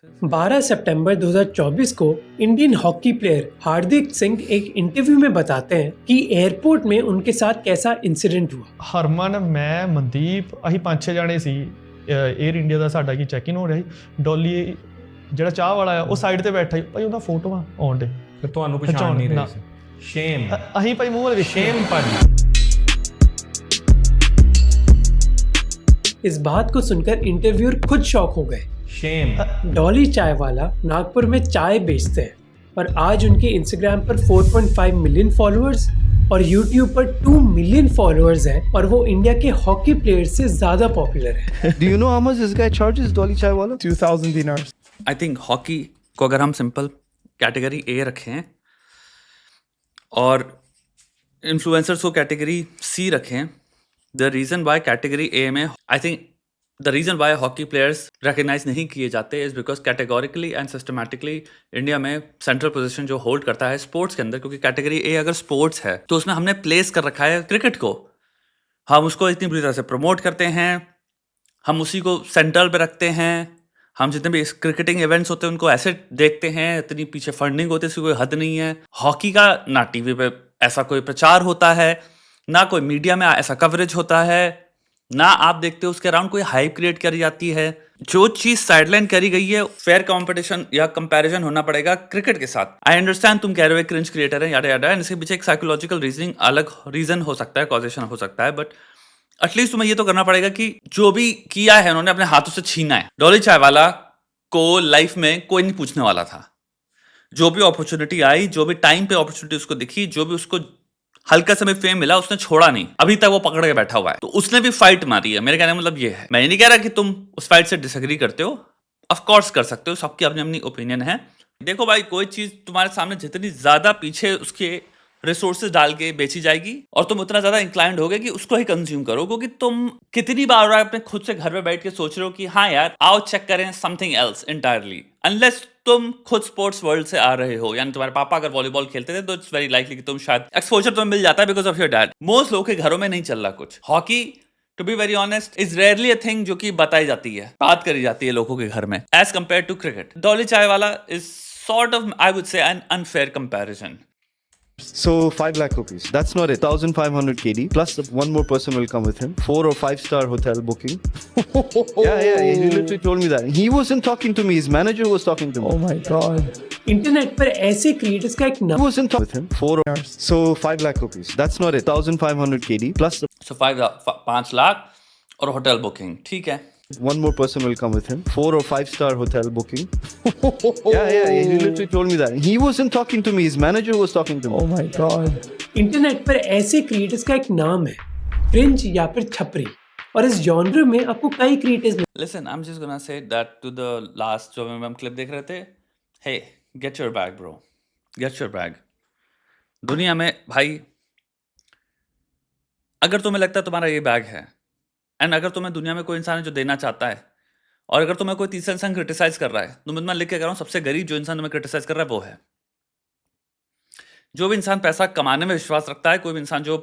12 सितंबर 2024 को Indian hockey player हार्दिक सिंह एक interview में बताते हैं कि एयरपोर्ट में उनके साथ कैसा इंसिडेंट हुआ। ਹਰਮਨ ਮੈਂ ਮਨਦੀਪ ਅਸੀਂ 5-6 ਜਾਣੇ ਸੀ 에ਅਰ ਇੰਡੀਆ ਦਾ ਸਾਡਾ ਕੀ ਚੈੱਕ ਇਨ ਹੋ ਰਿਹਾ ਸੀ ਡੋਲੀ ਜਿਹੜਾ ਚਾਹ ਵਾਲਾ ਆ ਉਹ ਸਾਈਡ ਤੇ ਬੈਠਾ ਸੀ ਭਾਈ ਉਹਦਾ ਫੋਟੋਆਂ ਆਉਣ ਦੇ ਫਿਰ ਤੁਹਾਨੂੰ ਪਛਾਣ ਨਹੀਂ ਰਹੇ ਸੀ ਸ਼ੇਮ ਅਸੀਂ ਭਾਈ ਮੂੰਹ ਵਾਲੇ ਸ਼ੇਮ ਭਾਜੀ। इस बात को सुनकर इंटरव्यूअर खुद शॉक हो गए। शेम डॉली चाय वाला नागपुर में चाय बेचते हैं और आज उनके इंस्टाग्राम पर 4.5 मिलियन फॉलोअर्स और यूट्यूब पर 2 मिलियन फॉलोअर्स हैं और वो इंडिया के हॉकी प्लेयर से ज्यादा पॉपुलर है। Do you know how much this guy charges, Dolly Chaiwala? 2,000 dinars. I think hockey को अगर हम सिंपल कैटेगरी ए रखें और इन्फ्लुएंसर्स को कैटेगरी सी रखें, the reason why category A में I think the reason why hockey players recognise नहीं किए जाते is because categorically and systematically India में सेंट्रल पोजीशन जो होल्ड करता है स्पोर्ट्स के अंदर, क्योंकि कैटेगरी ए अगर स्पोर्ट्स है तो उसमें हमने प्लेस कर रखा है क्रिकेट को। हम उसको इतनी बुरी तरह से प्रमोट करते हैं, हम उसी को सेंट्रल पे रखते हैं, हम जितने भी क्रिकेटिंग इवेंट्स होते हैं उनको ऐसे देखते हैं, इतनी पीछे फंडिंग होती है, इसकी कोई हद नहीं है। हॉकी का ना टीवी पे ऐसा कोई प्रचार होता है, ना कोई मीडिया में ऐसा कवरेज होता है, ना आप देखते हो उसके अराउंड कोई हाइप क्रिएट करी जाती है। जो चीज साइडलाइन करी गई है, फेयर कंपटीशन या कंपैरिजन होना पड़ेगा क्रिकेट के साथ। आई अंडरस्टैंड तुम कह रहे हो क्रिंज क्रिएटर है याडा याडा, इसके पीछे एक साइकोलॉजिकल रीजनिंग अलग रीजन हो सकता है, कॉजेशन हो सकता है, बट एटलीस्ट तुम्हें ये तो करना पड़ेगा कि जो भी किया है उन्होंने अपने हाथों से छीना है। डॉली चायवाला को लाइफ में कोई नहीं पूछने वाला था। जो भी अपॉर्चुनिटी आई, जो भी टाइम पे अपॉर्चुनिटी उसको दिखी, जो भी उसको हल्का समय फेम मिला, उसने छोड़ा नहीं। अभी तक वो पकड़ के बैठा हुआ है, तो उसने भी फाइट मारी है। मेरे कहने का मतलब ये है, मैं ये नहीं कह रहा कि तुम उस फाइट से डिसएग्री करते हो, ऑफ कोर्स कर सकते हो, सबकी अपनी अपनी ओपिनियन है। देखो भाई, कोई चीज तुम्हारे सामने जितनी ज्यादा पीछे उसके रिसोर्सेज डाल के बेची जाएगी और तुम उतना ज्यादा इंक्लाइंड होगे कि उसको ही कंज्यूम करो, क्योंकि तुम कितनी बार अपने खुद से घर में बैठ के सोच रहे हो कि हाँ यार आओ चेक करें समथिंग एल्स इंटायरली। अनलेस तुम खुद स्पोर्ट्स वर्ल्ड से आ रहे हो, यानी तुम्हारे पापा अगर वॉलीबॉल खेलते थे तो इट्स वेरी लाइकली कि तुम शायद एक्सपोजर तुम्हें मिल जाता है because of your dad. Most लोगों के घरों में नहीं चल रहा कुछ। Hockey to be very honest is rarely a thing जो कि बताई जाती है, बात करी जाती है लोगों के घर में, as compare to cricket. Dolly Chaiwala is sort of I would say an unfair comparison. So 5 lakh rupees. That's not it. 1,500 KD. Plus one more person will come with him. 4 or 5-star hotel booking. yeah. He literally told me that. He wasn't talking to me. His manager was talking to me. Oh my god. Internet पर ऐसे creators का एक He नाम wasn't talking with him. 4 or so 5 lakh rupees. That's not it. 1,500 KD. Plus सो 5 लाख और hotel booking, ठीक है। one more person will come with him. 4 or 5-star hotel booking. yeah. He literally told me that. He wasn't talking to me. His manager was talking to me. Oh my god. Internet पर ऐसे creators का एक नाम है, cringe या फिर छपरी, और इस जॉनर में आपको कई creators listen, I am just gonna say that to the last जो हम क्लिप देख रहे थे। Hey, get your bag bro, get your bag. दुनिया में भाई, अगर तुम्हें लगता है तुम्हारा ये बैग है, एंड अगर तुम्हें दुनिया में कोई इंसान है जो देना चाहता है, और अगर तुम्हें कोई तीसरा इंसान क्रिटिसाइज कर रहा है, तो मैं लिख के कह रहा हूँ सबसे गरीब जो इंसान तुम्हें क्रिटिसाइज कर रहा है वो है। जो भी इंसान पैसा कमाने में विश्वास रखता है, कोई भी इंसान जो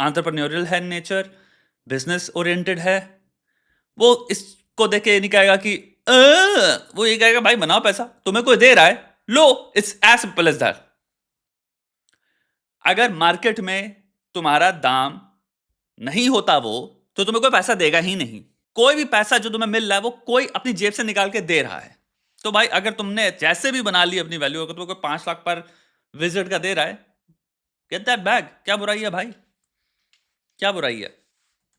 एंटरप्रेन्योरियल है नेचर, बिजनेस ओरिएंटेड है, वो इसको देख के ये नहीं कहेगा कि वो ये कहेगा भाई बनाओ पैसा, तुम्हें कोई दे रहा है लो, it's as simple as that. अगर मार्केट में तुम्हारा दाम नहीं होता वो, तो तुम्हें कोई पैसा देगा ही नहीं। कोई भी पैसा जो तुम्हें मिल रहा है वो कोई अपनी जेब से निकाल के दे रहा है। तो भाई अगर तुमने जैसे भी बना ली अपनी वैल्यू, अगर तुम्हें कोई 5 लाख पर विजिट का दे रहा है, गेट दैट बैग। क्या बुराई है भाई, क्या बुराई है?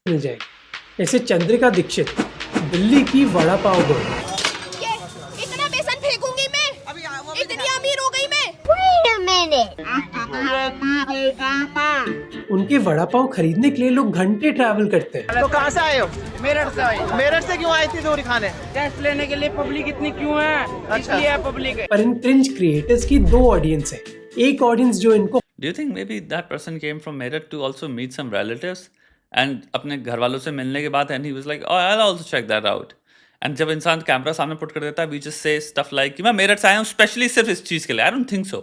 मिल जाएगी। जैसे चंद्रिका दीक्षित, दिल्ली की वड़ा पाव गर्ल। ये इतना बेसन फेंकूंगी मैं, इतनी अमीर हो गई मैं। Wait a minute. उनके वड़ा पाव खरीदने के लिए लोग घंटे ट्रैवल करते हैं। तो कहाँ से आए हो? मेरठ से आए। मेरठ से क्यों आई थी दूरी खाने? टेस्ट लेने के लिए पब्लिक इतनी क्यों है? अच्छा। इसलिए पब्लिक है। पर इन क्रिंज क्रिएटर्स की 2 ऑडियंस है। एक ऑडियंस जो इनको Do you think maybe that person came from Meerut to also meet some relatives and अपने घर वालों से मिलने के बाद and he was like, oh, I'll also check that out. And जब इंसान कैमरा सामने पुट कर देता है, we just say stuff like कि मैं मेरठ से आया हूँ स्पेशली सिर्फ इस चीज़ के लिए। I don't think so,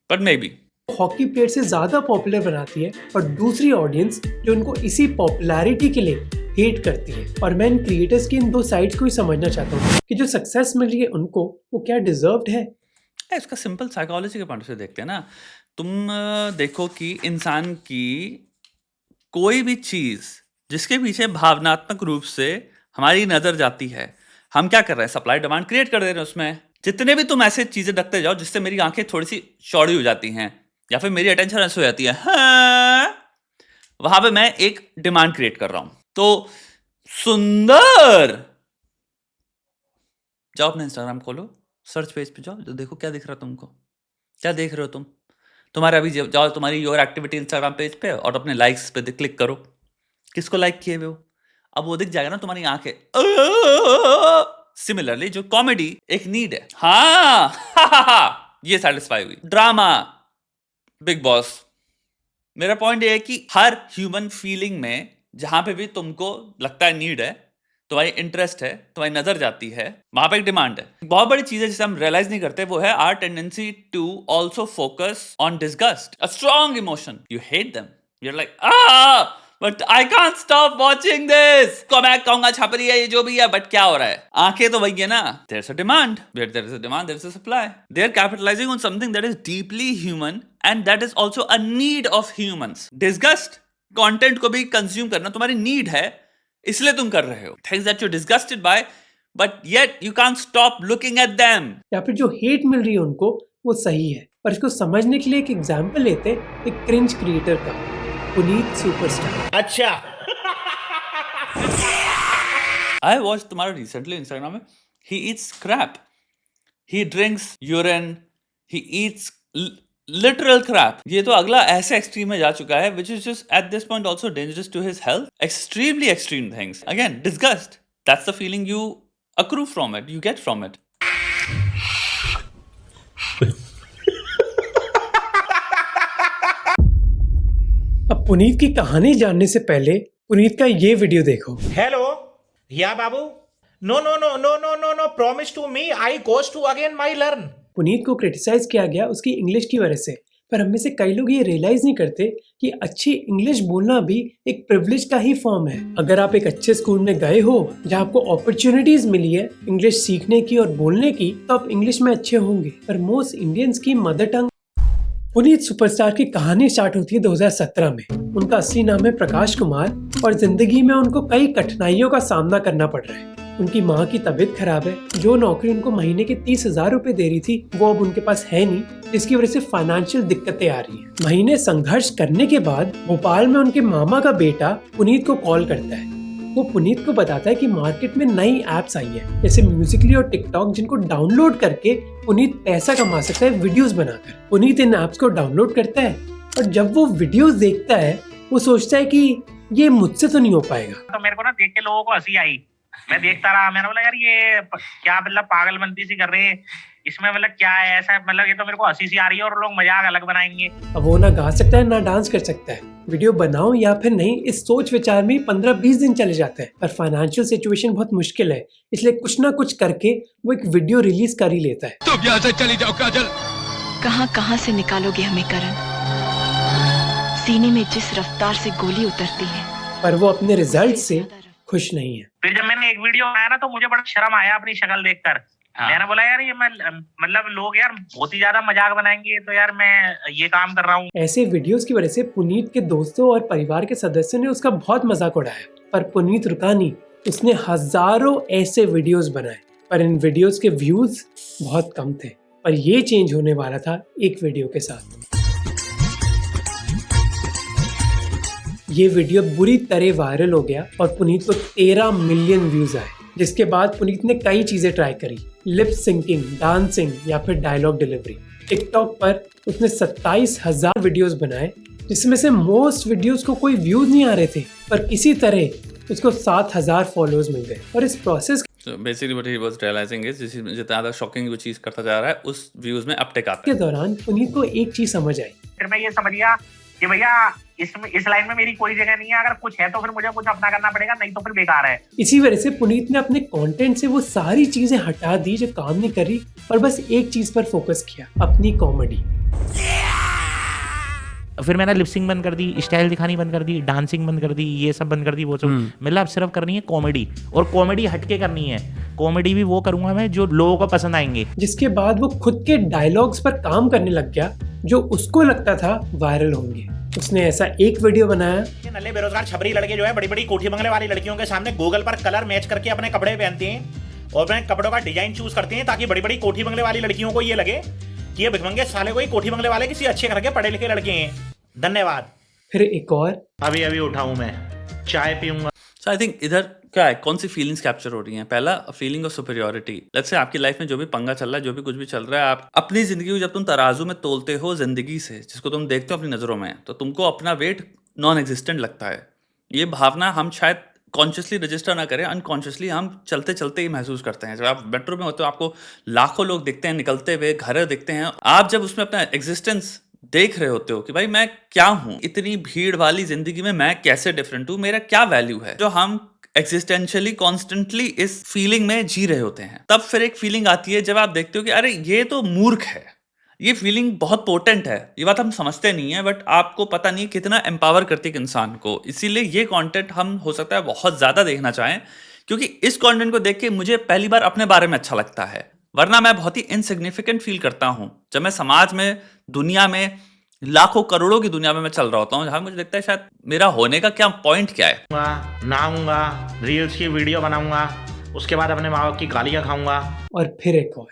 but maybe. Hockey player से ज्यादा पॉपुलर बनाती है, और दूसरी ऑडियंस जो इनको इसी पॉपुलैरिटी के लिए हेट करती है। और मैं इन क्रिएटर्स की इन दो साइड्स को ही समझना चाहता हूँ कि जो सक्सेस मिल रही है उनको वो क्या डिजर्व्ड है। इसका सिंपल साइकोलॉजी के पॉइंट से देखते हैं ना। तुम देखो कि इंसान की कोई भी चीज जिसके पीछे भावनात्मक रूप से हमारी नजर जाती है, हम क्या कर रहे हैं, सप्लाई डिमांड क्रिएट कर दे रहे हैं उसमें। जितने भी तुम ऐसे चीजें रखते जाओ जिससे मेरी आंखें थोड़ी सी चौड़ी हो जाती हैं या फिर मेरी अटेंशन ऐसे हो जाती है, हाँ, वहां पे मैं एक डिमांड क्रिएट कर रहा हूं। तो सुंदर, जाओ अपना इंस्टाग्राम खोलो, सर्च पेज पे जाओ, देखो क्या दिख रहा है तुमको, क्या देख रहे हो तुम। तुम्हारे अभी जाओ तुम्हारी योर एक्टिविटी इंस्टाग्राम पेज पे और अपने लाइक्स पे क्लिक करो, किसको लाइक किए हुए हो, अब वो दिख जाएगा ना तुम्हारी आंखें। सिमिलरली जो कॉमेडी एक नीड है, हाँ ये सेटिस्फाई हुई। ड्रामा, बिग बॉस, मेरा पॉइंट ये है कि हर ह्यूमन फीलिंग में जहां पे भी तुमको लगता है नीड है, तुम्हारी इंटरेस्ट है, तुम्हारी नजर जाती है, वहां पे एक डिमांड है। बहुत बड़ी चीज है जिसे हम रियलाइज नहीं करते, वो है our tendency to also focus on disgust, a strong emotion. You hate them, you are like but I can't stop watching this. को मैं कहूंगा छपरी है ये जो भी है, बट क्या हो रहा है, आंखें तो वही है ना। There is a demand, where there is a demand there is a supply. They are capitalising on something that is deeply human and that is also a need of humans. Disgust content को भी consume करना तुम्हारी need है, इसलिए तुम कर रहे हो। Things that you disgusted by, but yet you can't stop looking at them. या फिर जो हेट मिल रही है उनको वो सही है। पर इसको समझने के लिए एक एग्जांपल लेते हैं एक क्रिंज क्रिएटर का, पुनीत सुपरस्टार। अच्छा I watched तुम्हारा recently Instagram में, he eats crap, he drinks urine, he eats literal crap. ये तो अगला ऐसे एक्सट्रीम में जा चुका है, which is just at this point also dangerous to his health. Extremely extreme things. Again, disgust. That's the feeling you accrue from it, you get from it. अब पुनीत की कहानी जानने से पहले पुनीत का ये वीडियो देखो। हेलो या बाबू, no no no no no no no, promise to me I goes to again my learn. Puneet को क्रिटिसाइज किया गया उसकी इंग्लिश की वजह से, पर हम में से कई लोग ये रियलाइज नहीं करते कि अच्छी इंग्लिश बोलना भी एक प्रिविलेज का ही फॉर्म है। अगर आप एक अच्छे स्कूल में गए हो जहाँ आपको अपॉर्चुनिटीज मिली है इंग्लिश सीखने की और बोलने की, तो आप इंग्लिश में अच्छे होंगे। पर मोस्ट इंडियंस की मदर टंग। पुनीत सुपरस्टार की कहानी स्टार्ट होती है 2017 में। उनका असली नाम है प्रकाश कुमार और जिंदगी में उनको कई कठिनाइयों का सामना करना पड़ रहा है। उनकी माँ की तबीयत खराब है, जो नौकरी उनको महीने के 30,000 रुपए दे रही थी वो अब उनके पास है नहीं, जिसकी वजह से फाइनेंशियल दिक्कतें आ रही हैं। महीने संघर्ष करने के बाद भोपाल में उनके मामा का बेटा पुनीत को कॉल करता है। वो पुनीत को बताता है कि मार्केट में नई एप्स आई है जैसे म्यूजिकली और टिकटॉक, जिनको डाउनलोड करके पुनीत पैसा कमा सकता है वीडियोस बनाकर। पुनीत इन एप्स को डाउनलोड करता है और जब वो वीडियोस देखता है वो सोचता है कि ये मुझसे तो नहीं हो पाएगा। तो मेरे को ना देख के लोगों को हंसी आई, मैं देखता रहा, मैंने बोला यार ये क्या मतलब पागलबंदी सी कर रहे हैं, इसमें मतलब क्या है ऐसा, मतलब ये तो मेरे को हंसी सी आ रही है और लोग मजाक अलग बनाएंगे। अब वो ना गा सकता है ना डांस कर सकता है, वीडियो बनाओ या फिर नहीं, इस सोच विचार में 15-20 दिन चले जाते हैं। पर फाइनेंशियल सिचुएशन बहुत मुश्किल है, इसलिए कुछ ना कुछ करके वो एक वीडियो रिलीज कर ही लेता है। तुम यहाँ से चली जाओ काजल। कहां से निकालोगे हमें करण, सीने में जिस रफ्तार से गोली उतरती है। पर वो अपने रिजल्ट से खुश नहीं है। फिर जब मैंने एक वीडियो बनाया ना तो मुझे बड़ा शर्म आया अपनी शक्ल देखकर। मैंने बोला यार ये मैं मतलब लोग यार बहुत ही ज्यादा मजाक बनाएंगे, तो यार मैं ये काम कर रहा हूँ। ऐसे वीडियोस की वजह से पुनीत के दोस्तों और परिवार के सदस्यों ने उसका बहुत मजाक उड़ाया, पर पुनीत रुका नहीं। उसने हजारों ऐसे वीडियोस बनाए, पर इन वीडियोस के व्यूज बहुत कम थे। पर ये चेंज होने वाला था एक वीडियो के साथ। ये वीडियो बुरी तरह वायरल हो गया और पुनीत को 13 मिलियन व्यूज आए, जिसके बाद पुनीत ने कई चीजें ट्राई करी, लिप सिंकिंग, डांसिंग या फिर डायलॉग डिलीवरी। टिकटॉक पर उसने 27,000 वीडियोस बनाए, जिसमें से मोस्ट वीडियोस को कोई व्यूज नहीं आ रहे थे, पर किसी तरह उसको 7,000 फॉलोअर्स मिल गए। और इस process basically what he was realising is जितना ज्यादा शॉकिंग वो चीज करता जा रहा है उस व्यूज में अपटेक आता के है। दौरान पुनीत को एक चीज समझ आई। फिर मैं ये समझ गया कि भैया इस लाइन में मेरी कोई जगह नहीं है, अगर कुछ है तो फिर मुझे कुछ अपना करना पड़ेगा, नहीं तो फिर बेकार है। इसी वजह से पुनीत ने अपने कंटेंट से वो सारी चीजें हटा दी जो काम नहीं कर रही और बस एक चीज पर फोकस किया, अपनी कॉमेडी। फिर मैंने लिपसिंग बंद कर दी, स्टाइल दिखानी बंद कर दी, डांसिंग बंद कर दी, ये सब बंद कर दी, वो सब। मतलब अब सिर्फ करनी है कॉमेडी, और कॉमेडी हटके करनी है। कॉमेडी भी वो करूंगा मैं जो लोगों को पसंद आएंगे। जिसके बाद वो खुद के डायलॉग्स पर काम करने लग गया जो उसको लगता था वायरल होंगे। उसने ऐसा एक वीडियो बनाया, नल्ले बेरोजगार छबरी लड़के जो है बड़ी बड़ी कोठी बंगले वाली लड़कियों के सामने गूगल पर कलर मैच करके अपने कपड़े पहनते हैं और अपने कपड़ों का डिजाइन चूज करते हैं ताकि बड़ी बड़ी कोठी बंगले वाली लड़कियों को ये लगे कि ये भिखमंगे साले कोई कोठी बंगले वाले किसी अच्छे घर के पढ़े लिखे लड़के हैं। धन्यवाद। फिर एक और, अभी अभी उठाऊं मैं, चाय पीऊंगा। सो आई थिंक इधर क्या है, कौन सी फीलिंग्स कैप्चर हो रही हैं? पहला, feeling of superiority. Let's say आपकी लाइफ में जो भी पंगा चल रहा है, जो भी कुछ भी चल रहा है, आप अपनी जिंदगी को जब तुम तराजू में तोलते हो जिंदगी से, जिसको तुम देखते हो अपनी नजरों में, तो तुमको अपना वेट नॉन एग्जिस्टेंट लगता है। ये भावना हम शायद कॉन्शियसली रजिस्टर ना करें, अनकॉन्शियसली हम चलते चलते ही महसूस करते हैं। जब आप मेट्रो में होते हो, आपको लाखों लोग दिखते हैं निकलते हुए, घर दिखते हैं, आप जब उसमें अपना एग्जिस्टेंस देख रहे होते हो कि भाई मैं क्या हूं, इतनी भीड़ वाली जिंदगी में मैं कैसे डिफरेंट हूं, मेरा क्या वैल्यू है, जो हम एग्जिस्टेंशियली कॉन्स्टेंटली इस फीलिंग में जी रहे होते हैं। तब फिर एक फीलिंग आती है जब आप देखते हो कि अरे ये तो मूर्ख है। ये फीलिंग बहुत पोटेंट है। ये बात हम समझते नहीं है, बट आपको पता नहीं कितना एम्पावर करती है एक इंसान को। इसीलिए ये कंटेंट हम हो सकता है बहुत ज्यादा देखना चाहें, क्योंकि इस कंटेंट को देख के मुझे पहली बार अपने बारे में अच्छा लगता है। वरना मैं बहुत ही इनसिग्निफिकेंट फील करता हूं जब मैं समाज में, दुनिया में, लाखों करोड़ों की दुनिया में मैं चल रहा होता हूँ, जहां मुझे लगता है शायद मेरा होने का क्या पॉइंट क्या है। नहाऊंगा, रील्स की वीडियो बनाऊंगा, उसके बाद अपने माँ बाप की गालियां खाऊंगा। और फिर एक और,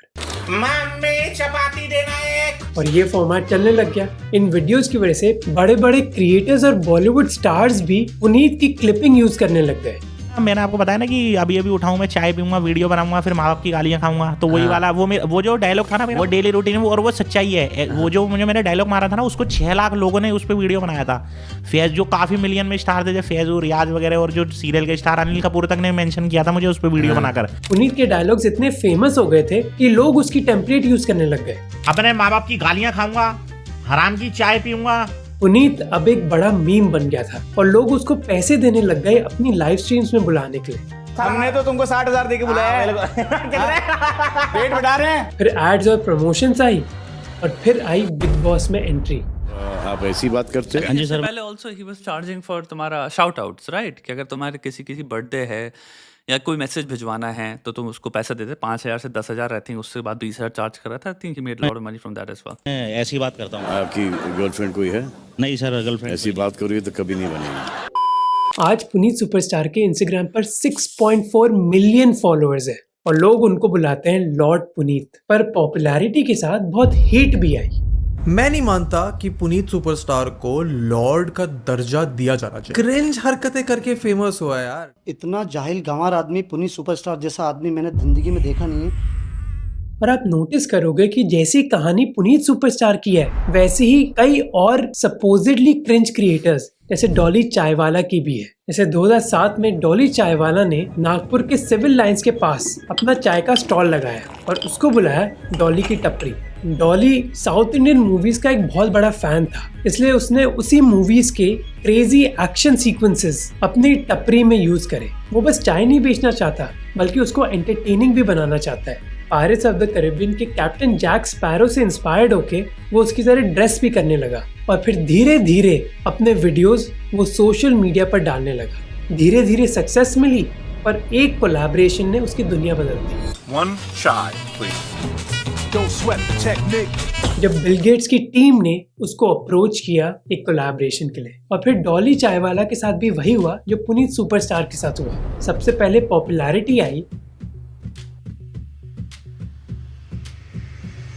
मम्मी चपाती देना एक। और ये फॉर्मेट चलने लग गया। इन वीडियोस की वजह से बड़े बड़े क्रिएटर्स और बॉलीवुड स्टार्स भी पुनीत की क्लिपिंग यूज करने लग गए। मैंने आपको बताया ना कि अभी अभी उठाऊं मैं, चाय पीऊंगा, वीडियो बनाऊंगा, फिर माँ बाप की गालियां खाऊंगा। तो वही वाला वो जो डायलॉग था ना मेरा, वो डेली रूटीन है और वो सच्चाई है। वो जो मुझे मैंने डायलॉग मारा था ना, उसको 6 लाख लोगों ने उस पर वीडियो बनाया था। फैज जो काफी मिलियन में स्टार थे, जैसे फैज, रियाज वगैरह, और जो सीरियल के स्टार अनिल कपूर तक ने मेंशन किया था मुझे उस पर वीडियो बनाकर। पुनीत के डायलॉग्स इतने फेमस हो गए थे कि लोग उसकी टेम्पलेट यूज करने लग गए। अपने माँ बाप की गालियां खाऊंगा, हराम की चाय पीऊंगा। पुनीत अब एक बड़ा मीम बन गया था और लोग उसको पैसे देने लग गए अपनी लाइव स्ट्रीम्स में बुलाने के लिए। हमने तो तुमको 60,000 देके बुलाया है। पेट बढ़ा रहे हैं। फिर एड्स और प्रमोशंस आई और फिर आई बिग बॉस में एंट्री। आप ऐसी बात करते हैं? हाँ जी सर। पहले also he was charging for तुम्हारा शाउट आउट्स, राइट? कि अगर तुम्हारे किसी बर्थडे है या कोई मैसेज भिजवाना है तो तुम उसको पैसा देते, 5,000 से 10,000 रहती है, उससे बाद 20,000 चार्ज कर रहा था। I think he made lot of money from that as well. ऐसी बात करता हूँ। आपकी गर्लफ्रेंड कोई है? नहीं सर, गर्लफ्रेंड ऐसी बात करोगे तो कभी नहीं बनेगी। आज पुनीत सुपरस्टार के इंस्टाग्राम पर 6.4 मिलियन फॉलोअर्स है और लोग उनको बुलाते हैं लॉर्ड पुनीत। पर पॉपुलैरिटी के साथ बहुत हेट भी आई। मैं नहीं मानता कि पुनीत सुपरस्टार को लॉर्ड का दर्जा दिया जाना चाहिए। क्रिंज हरकतें करके फेमस हुआ यार। इतना जाहिल गंवार आदमी, पुनीत सुपरस्टार जैसा आदमी मैंने जिंदगी में देखा नहीं है। और आप नोटिस करोगे कि जैसी कहानी पुनीत सुपरस्टार की है, वैसे ही कई और सपोजिडली क्रिंज क्रिएटर्स जैसे डॉली चायवाला की भी है। जैसे 2007 में डॉली चायवाला ने नागपुर के सिविल लाइंस के पास अपना चाय का स्टॉल लगाया और उसको बुलाया डॉली की टपरी। डॉली साउथ इंडियन मूवीज का एक बहुत बड़ा फैन था, इसलिए उसने उसी मूवीज के क्रेजी एक्शन सीक्वेंसेस अपनी टपरी में यूज करे। वो बस चाय नहीं बेचना चाहता, बल्कि उसको एंटरटेनिंग भी बनाना चाहता है। पायरेट्स ऑफ द कैरिबियन के कैप्टन जैक स्पैरो से इंस्पायर्ड होके वो उसकी तरह ड्रेस भी करने लगा और फिर धीरे धीरे अपने वीडियोस वो सोशल मीडिया पर डालने लगा। धीरे धीरे सक्सेस मिली, पर एक कोलैबोरेशन ने उसकी दुनिया बदल दी। One shot, please. Don't sweat the technique. जब बिल गेट्स की टीम ने उसको अप्रोच किया एक कोलैबोरेशन के लिए, और फिर डॉली चायवाला के साथ भी वही हुआ जो पुनीत सुपरस्टार के साथ हुआ। सबसे पहले पॉपुलैरिटी आई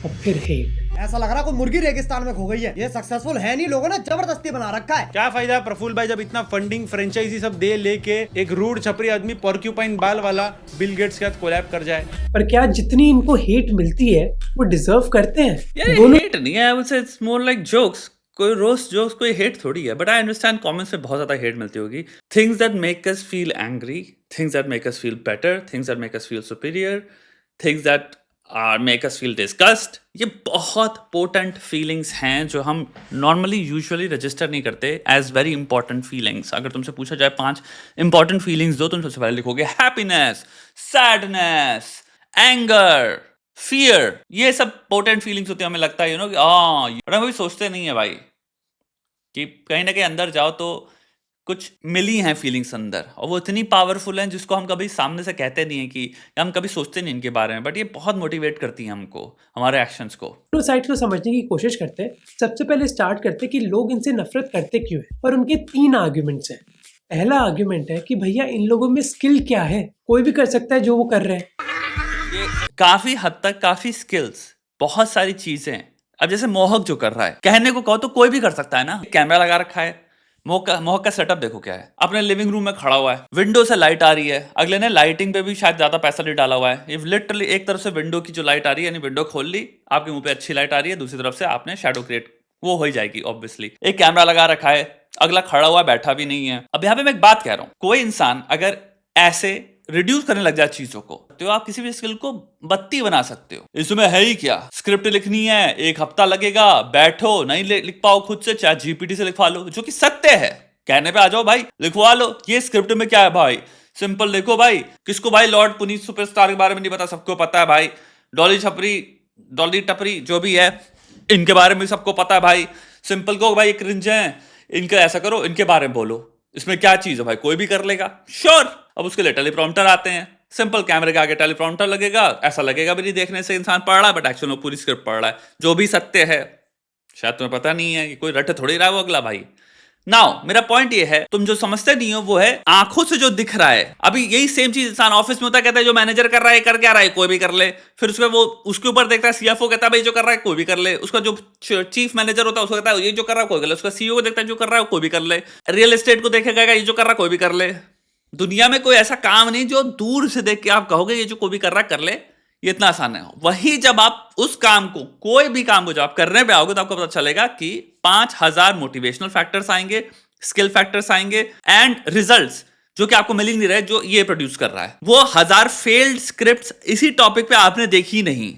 और फिर हेट। ऐसा लग रहा कोई मुर्गी रेगिस्तान में खो गई है। ये सक्सेसफुल है नहीं, लोगों ने जबरदस्ती बना रखा है। क्या फायदा प्रफुल्ल भाई जब इतना फंडिंग फ्रेंचाइजी सब दे लेके एक रूड छपरी आदमी पोर्क्यूपाइन बाल वाला बिल गेट्स के साथ कोलैब कर जाए। पर क्या जितनी इनको हेट मिलती है वो डिजर्व करते हैं? दोनों हेट नहीं है, आई वुड से इट्स मोर लाइक जोक्स। कोई रोस्ट जोक्स, कोई हेट थोड़ी है। बट आई अंडरस्टैंड कमेंट्स में बहुत ज्यादा हेट मिलती होगी। Things that make us feel angry, things that make us feel better, things that make us feel superior, things that make us feel disgust. ये बहुत पोटेंट फीलिंग्स हैं जो हम नॉर्मली यूजुअली रजिस्टर नहीं करते एज वेरी इंपॉर्टेंट फीलिंग्स। अगर तुमसे पूछा जाए 5 इंपॉर्टेंट फीलिंग्स दो, तुम सबसे पहले लिखोगे हैप्पीनेस, सैडनेस, एंगर, फियर। ये सब पोटेंट फीलिंग्स होती है। हमें लगता है कि हम कभी सोचते नहीं है भाई। कि कहीं ना कहीं अंदर जाओ तो कुछ मिली हैं फीलिंग्स अंदर, और वो इतनी पावरफुल हैं जिसको हम कभी सामने से कहते नहीं है कि हम कभी सोचते नहीं इनके बारे में, बट ये बहुत मोटिवेट करती हैं हमको, हमारे एक्शंस को। दोनों साइड को समझने की कोशिश करते हैं। सबसे पहले स्टार्ट करते हैं कि लोग इनसे नफरत करते क्यों है, और उनके 3 आर्ग्यूमेंट्स हैं। पहला आर्ग्यूमेंट है कि भैया इन लोगों में स्किल क्या है, कोई भी कर सकता है जो वो कर रहे हैं। ये काफी हद तक काफी स्किल्स, बहुत सारी चीजें। अब जैसे मोहक जो कर रहा है, कहने को कहो तो कोई भी कर सकता है ना। कैमरा लगा रखा है, मोहक का सेटअप देखो क्या है, अपने लिविंग रूम में खड़ा हुआ है, विंडो से लाइट आ रही है, अगले ने लाइटिंग पे भी शायद ज्यादा पैसा नहीं डाला हुआ है। ये लिटरली एक तरफ से विंडो की जो लाइट आ रही है, यानी विंडो खोल ली, आपके मुंह पे अच्छी लाइट आ रही है, दूसरी तरफ से आपने शैडो क्रिएट, वो हो ही जाएगी ऑब्वियसली। एक कैमरा लगा रखा है, अगला खड़ा हुआ बैठा भी नहीं है। अब यहाँ पे मैं एक बात कह रहा हूँ, कोई इंसान अगर ऐसे रिड्यूस करने लग जाए चीजों को, तो आप किसी भी स्किल को बत्ती बना सकते हो। इसमें है ही क्या, स्क्रिप्ट लिखनी है, 1 हफ्ता लगेगा, बैठो, नहीं लिख पाओ खुद से, चाहे जीपीटी से लिखवा लो, जो कि सत्य है। कहने पे आ जाओ भाई, लिखवा लो। ये स्क्रिप्ट में क्या है भाई, सिंपल देखो भाई। किसको भाई लॉर्ड पुनीत सुपरस्टार के बारे में नहीं पता, सबको पता है भाई। डॉली छपरी, डॉली टपरी जो भी है, इनके बारे में सबको पता है भाई। सिंपल को भाई क्रिंज है, इनका ऐसा करो, इनके बारे में बोलो, इसमें क्या चीज है भाई, कोई भी कर लेगा, श्योर। अब उसके लिए टेलीप्रॉम्प्टर आते हैं, सिंपल कैमरे के आगे टेलीप्रॉम्प्टर लगेगा, ऐसा लगेगा भी नहीं देखने से इंसान पढ़ रहा है, बट एक्चुअली वो पूरी स्क्रिप्ट पढ़ रहा है, जो भी सत्य है। शायद तुम्हें पता नहीं है कि कोई रट थोड़ी रहा है वो अगला भाई। नाउ मेरा पॉइंट ये है, तुम जो समझते नहीं हो वो है आंखों से जो दिख रहा है। अभी यही सेम चीज इंसान ऑफिस में होता है, कहता है जो मैनेजर कर रहा है कर क्या रहा है, कोई भी कर ले। फिर उसके वो उसके ऊपर देखता है, सीएफओ कहता है भाई जो कर रहा है कोई भी कर ले। उसका जो चीफ मैनेजर होता है उसको कहता है ये जो कर रहा है कोई कर ले। उसका सीईओ को देखता है जो कर रहा है कोई भी कर ले। रियल एस्टेट को देखेगा ये जो कर रहा है कोई भी कर ले। दुनिया में कोई ऐसा काम नहीं जो दूर से देख के आप कहोगे ये जो कोई भी कर रहा है कर ले, ये इतना आसान है। वही जब आप उस काम को, कोई भी काम को जब आप करने पे आओगे तो आपको पता चलेगा कि 5000 मोटिवेशनल फैक्टर्स आएंगे, स्किल फैक्टर्स आएंगे, एंड रिजल्ट्स जो कि आपको मिल ही नहीं रहे, जो ये प्रोड्यूस कर रहा है। वो 1000 फेल्ड स्क्रिप्ट्स इसी टॉपिक पे आपने देखी नहीं,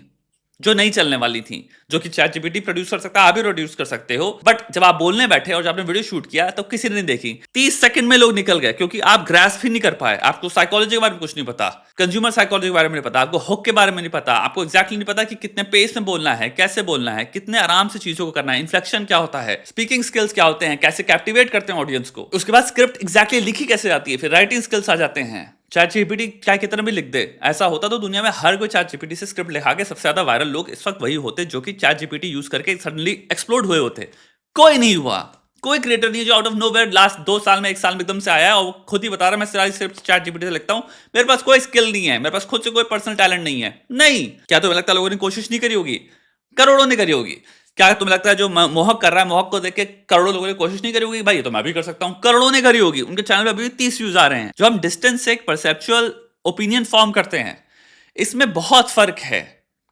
जो नहीं चलने वाली थी, जो कि ChatGPT प्रोड्यूस कर सकता है, आप भी प्रोड्यूस कर सकते हो। बट जब आप बोलने बैठे और जब आपने वीडियो शूट किया तो किसी ने नहीं देखी। 30 सेकंड में लोग निकल गए, क्योंकि आप ग्रास्प ही नहीं कर पाए। आपको साइकोलॉजी के बारे में कुछ नहीं पता, कंज्यूमर साइकोलॉजी के बारे में नहीं पता, आपको हुक के बारे में नहीं पता, आपको एग्जैक्टली नहीं पता कि कितने पेस में बोलना है, कैसे बोलना है, कितने आराम से चीजों को करना है, इन्फ्लेक्शन क्या होता है, स्पीकिंग स्किल्स क्या होते हैं, कैसे कैप्टिवेट करते हैं ऑडियंस को। उसके बाद स्क्रिप्ट एग्जैक्टली लिखी कैसे जाती है, फिर राइटिंग स्किल्स आ जाते हैं। ChatGPT क्या कितना भी लिख दे, ऐसा होता तो दुनिया में हर कोई ChatGPT से स्क्रिप्ट लिखा के सबसे ज्यादा वायरल लोग इस वक्त वही होते जो कि ChatGPT यूज करके सडनली एक्सप्लोड हुए होते। कोई नहीं हुआ, कोई क्रिएटर नहीं है जो आउट ऑफ नोवेयर लास्ट 2 साल में 1 साल में एकदम से आया है और वो खुद ही बता रहा है मैं सारी स्क्रिप्ट ChatGPT से लिखता हूं, मेरे पास कोई स्किल नहीं है, मेरे पास खुद से कोई पर्सनल टैलेंट नहीं है। नहीं, क्या तुम्हें लगता है लोगों ने कोशिश नहीं करी होगी? करोड़ों ने करी होगी। क्या तुम्हें लगता है जो मोहक कर रहा है, मोहक को देख के करोड़ों लोगों ने कोशिश नहीं करी होगी? भाई ये तो मैं भी कर सकता हूं, करोड़ों ने करी होगी। उनके चैनल पे अभी भी 30 व्यूज आ रहे हैं। जो हम डिस्टेंस से एक परसेप्चुअल ओपिनियन फॉर्म करते हैं, इसमें बहुत फर्क है।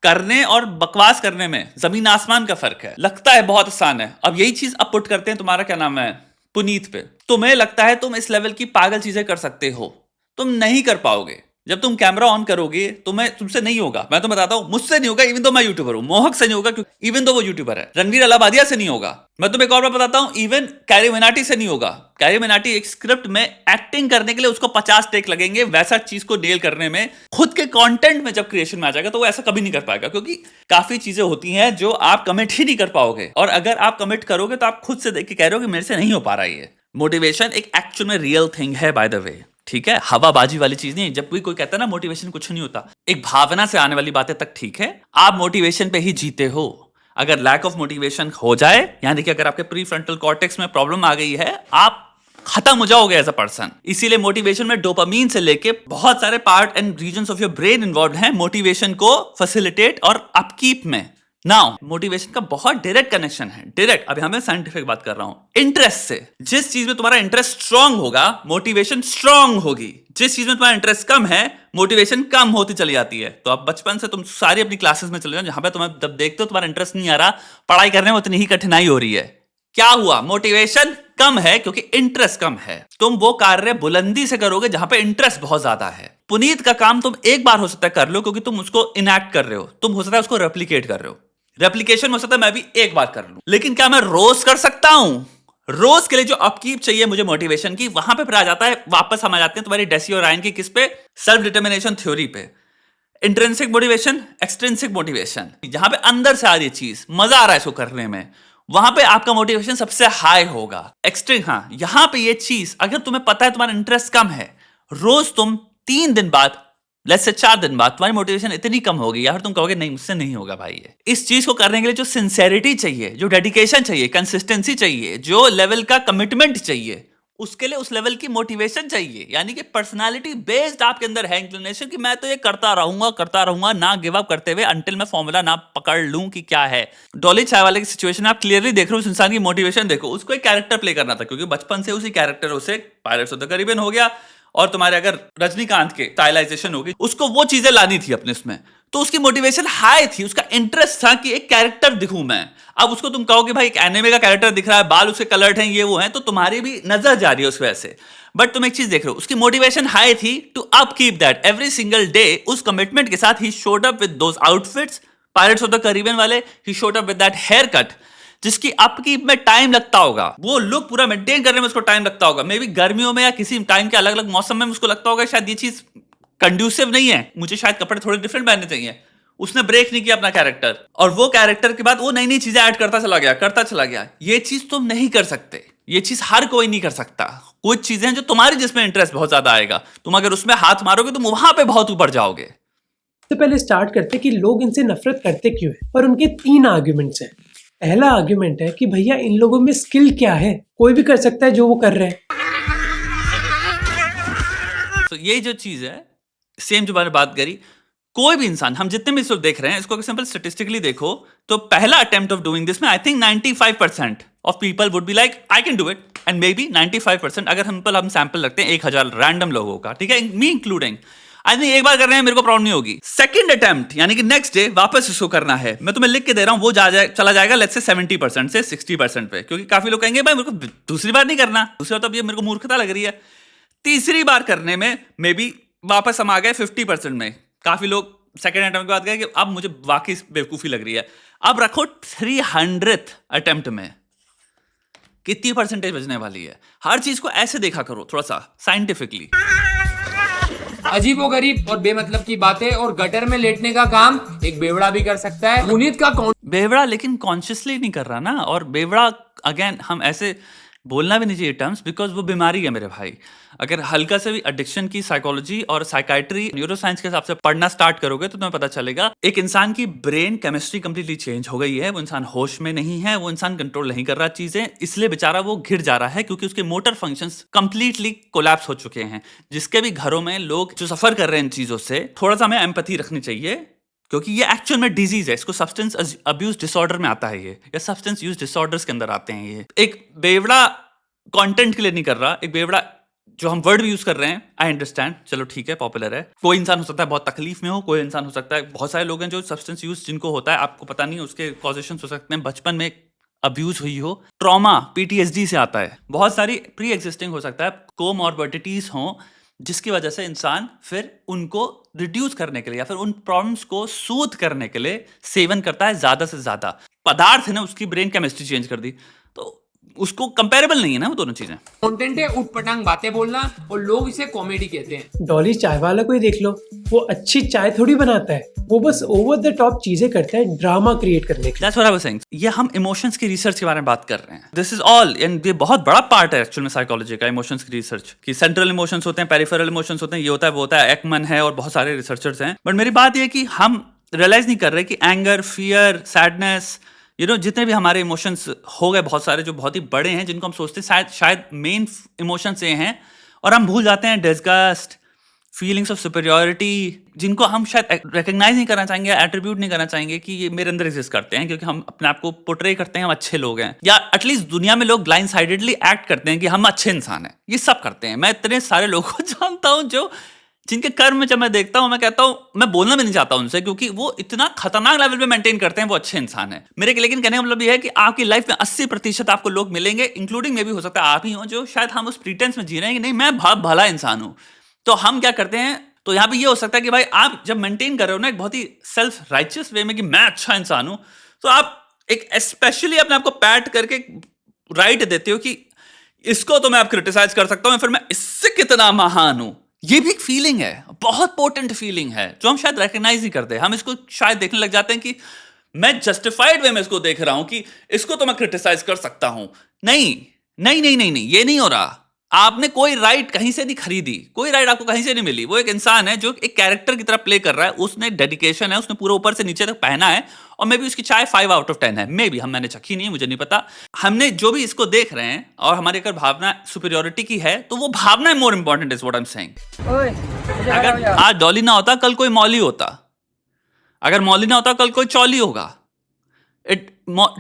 करने और बकवास करने में जमीन आसमान का फर्क है। लगता है बहुत आसान है। अब यही चीज अब पुट करते हैं तुम्हारा क्या नाम है, पुनीत पे। तुम्हें लगता है तुम इस लेवल की पागल चीजें कर सकते हो, तुम नहीं कर पाओगे। जब तुम कैमरा ऑन करोगे तुमसे नहीं होगा। मैं तो बताता हूं, मुझसे नहीं होगा, इवन तो मैं यूट्यूबर हूं। मोहक से नहीं होगा, क्योंकि इवन तो वो यूट्यूबर है। रणवीर अलाहाबादिया से नहीं होगा। मैं तुम्हें एक और बात बताता हूं, इवन कैरी मिनाटी से नहीं होगा। कैरी मिनाटी एक स्क्रिप्ट में एक्टिंग करने के लिए उसको 50 टेक लगेंगे, वैसा चीज को नेल करने में। खुद के कंटेंट में जब क्रिएशन में आ जाएगा तो वो ऐसा कभी नहीं कर पाएगा, क्योंकि काफी चीजें होती हैं जो आप कमिट ही नहीं कर पाओगे। और अगर आप कमिट करोगे तो आप खुद से देख के कह रहे हो कि मेरे से नहीं हो पा रहा है। मोटिवेशन एक एक्चुअल में रियल थिंग है, बाय द वे, ठीक है? हवाबाजी वाली चीज नहीं है। जब कोई कहता है ना मोटिवेशन कुछ नहीं होता, एक भावना से आने वाली बातें तक ठीक है। आप मोटिवेशन पे ही जीते हो। अगर लैक ऑफ मोटिवेशन हो जाए, यानी देखिए अगर आपके प्री फ्रंटल कॉर्टेक्स में प्रॉब्लम आ गई है, आप खत्म हो जाओगे एज अ पर्सन। इसीलिए मोटिवेशन में डोपामीन से लेके बहुत सारे part and regions of your brain involve हैं मोटिवेशन को फैसिलिटेट और अपकीप में। नाउ मोटिवेशन का बहुत डायरेक्ट कनेक्शन है, डायरेक्ट। अभी हमें साइंटिफिक बात कर रहा हूं। इंटरेस्ट से, जिस चीज में तुम्हारा इंटरेस्ट स्ट्रांग होगा, मोटिवेशन स्ट्रांग होगी। जिस चीज में तुम्हारा इंटरेस्ट कम है, मोटिवेशन कम होती चली जाती है। तो आप बचपन से तुम सारी अपनी क्लासेस में चले जाओ, जहां पे तुम्हें जब देखते हो तुम्हारा इंटरेस्ट नहीं आ रहा, पढ़ाई करने में उतनी ही कठिनाई हो रही है। क्या हुआ? मोटिवेशन कम है, क्योंकि इंटरेस्ट कम है। तुम वो कार्य बुलंदी से करोगे जहां पे इंटरेस्ट बहुत ज्यादा है। पुनीत का काम तुम एक बार हो सकता है कर लो, क्योंकि तुम उसको इनैक्ट कर रहे हो, तुम हो सकता है उसको रेप्लिकेट कर रहे हो। रेप्लिकेशन हो सकता है मैं भी एक बार कर लूं, लेकिन क्या मैं रोज कर सकता हूं? रोज के लिए जो अपकीप चाहिए मुझे मोटिवेशन की, वहां पे फिर आ जाता है, वापस हम आ जाते हैं तुम्हारी डेसी और रायन की किस पे? सेल्फ डिटर्मिनेशन थ्योरी पे। इंट्रिंसिक मोटिवेशन, एक्सट्रिंसिक मोटिवेशन, जहां पे अंदर से आ रही चीज, मजा आ रहा है इसको करने में, वहां पे आपका मोटिवेशन सबसे हाई होगा। एक्सट्रीम, हाँ, यहां पे ये चीज अगर तुम्हें पता है तुम्हारा इंटरेस्ट कम है, रोज तुम 3 दिन बाद, लेट्स से 4 दिन बाद तुम्हारी मोटिवेशन इतनी कम होगी या फिर तुम कहोगे नहीं मुझसे नहीं होगा भाई ये। इस चीज को करने के लिए जो सिंसेरिटी चाहिए, जो डेडिकेशन चाहिए, कंसिस्टेंसी चाहिए, जो लेवल का कमिटमेंट चाहिए, उसके लिए उस लेवल की मोटिवेशन चाहिए। यानी कि पर्सनालिटी बेस्ड आपके अंदर है इंक्लिनेशन कि मैं तो ये करता रहूंगा ना गिव अप करते हुए अंटिल मैं फॉर्मूला ना पकड़ लूं कि क्या है। डॉली चाय वाले की सिचुएशन आप क्लियरली देख रहे हो, उस इंसान की मोटिवेशन देखो, उसको एक कैरेक्टर प्ले करना था क्योंकि बचपन से उसी कैरेक्टर उसे पायरेट्स ऑफ द कैरिबियन हो गया और तुम्हारे अगर रजनीकांत के स्टाइलाइजेशन होगी, उसको वो चीजें लानी थी अपने इसमें, तो उसकी मोटिवेशन हाई थी, उसका इंटरेस्ट था कि एक कैरेक्टर दिखूं मैं। अब उसको तुम कहोगे भाई एक एनिमे का कैरेक्टर दिख रहा है, बाल उसके कलर्ड हैं, ये वो हैं, तो तुम्हारी भी नजर जा रही है उस वजह से। बट तुम एक चीज देख रहे हो, उसकी मोटिवेशन हाई थी to up keep that every single day. उस कमिटमेंट के साथ he showed up with those outfits, pirates of the Caribbean वाले, he showed up with that hair cut जिसकी अपकीप में टाइम लगता होगा, वो लुक पूरा मेंटेन करने में उसको टाइम लगता होगा। मे बी गर्मियों में या किसी टाइम के अलग अलग मौसम में उसको लगता होगा शायद ये चीज कंड्यूसिव नहीं है, मुझे शायद कपड़े थोड़े डिफरेंट पहनने चाहिए। उसने ब्रेक नहीं किया अपना कैरेक्टर, और वो कैरेक्टर के बाद वो नई नई चीजें ऐड करता चला गया। ये चीज तुम नहीं कर सकते, ये चीज हर कोई नहीं कर सकता। कुछ चीजें हैं जो तुम्हारी जिसमें इंटरेस्ट बहुत ज्यादा आएगा, तुम अगर उसमें हाथ मारोगे तुम वहां पे बहुत ऊपर जाओगे। तो पहले स्टार्ट करते कि लोग इनसे नफरत करते क्यों है, और उनके 3 आर्ग्यूमेंट्स हैं। पहला आर्ग्यूमेंट है कि भैया इन लोगों में स्किल क्या है, कोई भी कर सकता है जो वो कर रहे हैं। तो ये जो चीज है, सेम जो मैंने बात करी, कोई भी इंसान, हम जितने भी इसको देख रहे हैं, इसको अगर सिंपल स्टैटिस्टिकली देखो तो पहला अटेम्प्ट ऑफ डूइंग दिस में I think 95% of people would be like I can do it, and may be 95% अगर हम सैंपल रखते हैं 1000 रैंडम लोगों का, ठीक है, मी इंक्लूडिंग, आई थिंक एक बार कर रहे हैं मेरे को प्रॉब्लम नहीं होगी। सेकंड अटेम्प्ट यानी कि नेक्स्ट डे वापस इसको करना है, मैं तुम्हें लिख के दे रहा हूं, वो चला जाएगा लेट्स से 70% से 60% पे, क्योंकि काफी लोग कहेंगे भाई मेरे को दूसरी बार नहीं करना, दूसरी बार तो अब ये मेरे को मूर्खता लग रही है। तीसरी बार करने में मे बी वापस हम आ गए 50% में। काफी लोग सेकंड अटेम्प्ट के बाद कहे कि अब मुझे वाकई बेवकूफी लग रही है। अब रखो 300th अटेम्प्ट में कितनी परसेंटेज बचने वाली है। हर चीज को ऐसे देखा करो थोड़ा सा साइंटिफिकली। अजीबोगरीब और बेमतलब की बातें और गटर में लेटने का काम एक बेवड़ा भी कर सकता है। पुनीत का कौन बेवड़ा, लेकिन कॉन्शियसली नहीं कर रहा ना। और बेवड़ा अगेन हम ऐसे बोलना भी नहीं चाहिए टर्म्स, बिकॉज वो बीमारी है मेरे भाई। अगर हल्का से भी एडिक्शन की साइकोलॉजी और साइकाइट्री न्यूरोसाइंस के हिसाब से पढ़ना स्टार्ट करोगे तो तुम्हें पता चलेगा एक इंसान की ब्रेन केमिस्ट्री कंप्लीटली चेंज हो गई है। वो इंसान होश में नहीं है, वो इंसान कंट्रोल नहीं कर रहा चीजें, इसलिए बेचारा वो घिर जा रहा है क्योंकि उसके मोटर फंक्शंस कंप्लीटली कोलैप्स हो चुके हैं। जिसके भी घरों में लोग जो सफर कर रहे हैं इन चीजों से, थोड़ा सा हमें एम्पैथी रखनी चाहिए, क्योंकि ये एक्चुअल में डिजीज है। इसको सब्सटेंस अब्यूज डिसऑर्डर में आता है ये, या सब्सटेंस यूज डिसऑर्डर्स के अंदर आते हैं ये। एक बेवड़ा कंटेंट के लिए नहीं कर रहा, एक बेवड़ा जो हम वर्ड भी यूज कर रहे हैं, आई अंडरस्टैंड, चलो ठीक है, पॉपुलर है। कोई इंसान हो सकता है बहुत तकलीफ में हो, कोई इंसान हो सकता है, बहुत सारे लोग हैं जो सब्सटेंस यूज जिनको होता है, आपको पता नहीं, उसके कॉजेशंस हो सकते हैं, बचपन में अब्यूज हुई हो, ट्रॉमा PTSD से आता है, बहुत सारी प्री एग्जिस्टिंग हो सकता है, कोमॉर्बिडिटीज हो, जिसकी वजह से इंसान फिर उनको रिड्यूस करने के लिए या फिर उन प्रॉब्लम्स को सूद करने के लिए सेवन करता है ज्यादा से ज्यादा। पदार्थ है ना, उसकी ब्रेन केमिस्ट्री चेंज कर दी, तो उसको कंपैरेबल नहीं है ना वो दोनों चीजें। कंटेंट है उठपटांग बातें बोलना, और लोग इसे कॉमेडी कहते हैं। डॉली चाय वाला को ही देख लो, वो अच्छी चाय थोड़ी बनाता है, वो बस ओवर द टॉप चीजें करता है ड्रामा क्रिएट करने के लिए। That's what I was saying. ये हम इमोशंस की रिसर्च के बारे में बात कर रहे हैं। दिस इज ऑल, एंड ये बहुत बड़ा पार्ट है एक्चुअल में साइकोलॉजी का, इमोशंस की रिसर्च की। सेंट्रल इमोशंस होते हैं, पेरिफेरल इमोशंस होते हैं, ये होता है वो होता है, एकमन है और बहुत सारे रिसर्चर्स हैं। बट मेरी बात ये कि हम रियलाइज नहीं कर रहे कि एंगर, फियर, सैडनेस, जितने भी हमारे इमोशंस हो गए बहुत सारे जो बहुत ही बड़े हैं, जिनको हम सोचते हैं शायद मेन इमोशंस ये हैं, और हम भूल जाते हैं डिस्गस्ट, फीलिंग्स ऑफ सुपीरियरिटी, जिनको हम शायद रिकग्नाइज नहीं करना चाहेंगे, एट्रीब्यूट नहीं करना चाहेंगे कि ये मेरे अंदर एग्जिस्ट करते हैं, क्योंकि हम अपने आप को पोर्ट्रे करते हैं हम अच्छे लोग हैं, या एटलीस्ट दुनिया में लोग ब्लाइंड साइडेडली एक्ट करते हैं कि हम अच्छे इंसान हैं। ये सब करते हैं। मैं इतने सारे लोगों को जानता हूं जो जिनके कर्म जब मैं देखता हूं, मैं कहता हूं, मैं बोलना भी नहीं चाहता उनसे, क्योंकि वो इतना खतरनाक लेवल पे मेंटेन करते हैं, वो अच्छे इंसान है मेरे के। लेकिन कहने का मतलब ये है कि आपकी लाइफ में 80% आपको लोग मिलेंगे, इंक्लूडिंग में भी हो सकता है आप ही हो, जो शायद हम उस प्रीटेंस में जी रहे हैं कि नहीं मैं बहुत भला इंसान हूं। तो हम क्या करते हैं, तो यहाँ पे ये हो सकता है कि भाई आप जब मेंटेन कर रहे हो ना एक बहुत ही सेल्फ राइचियस वे में कि मैं अच्छा इंसान हूं, तो आप एक स्पेशली अपने आप को पैट करके राइट देते हो कि इसको तो मैं आप क्रिटिसाइज कर सकता हूं, फिर मैं इससे कितना महान हूं। ये भी एक फीलिंग है, बहुत पोटेंट फीलिंग है, जो हम शायद रिकग्नाइज नहीं करते। हम इसको शायद देखने लग जाते हैं कि मैं जस्टिफाइड वे में इसको देख रहा हूं कि इसको तो मैं क्रिटिसाइज कर सकता हूं। नहीं नहीं नहीं नहीं नहीं, ये नहीं हो रहा। आपने कोई राइट कहीं से नहीं खरीदी, कोई राइट आपको कहीं से नहीं मिली। वो एक इंसान है जो एक कैरेक्टर की तरह प्ले कर रहा है, उसने डेडिकेशन है, उसने पूरा ऊपर से नीचे तक पहना है, और मे भी उसकी चाय 5 आउट ऑफ 10 है। मे भी, मैंने चखी नहीं है, मुझे नहीं पता। हमने जो भी इसको देख रहे हैं और हमारी अगर भावना सुपीरियोरिटी की है तो वो भावना more important is what I am saying. अगर आज डॉली ना होता कल कोई मौली होता, अगर मौली ना होता कल कोई चौली होगा।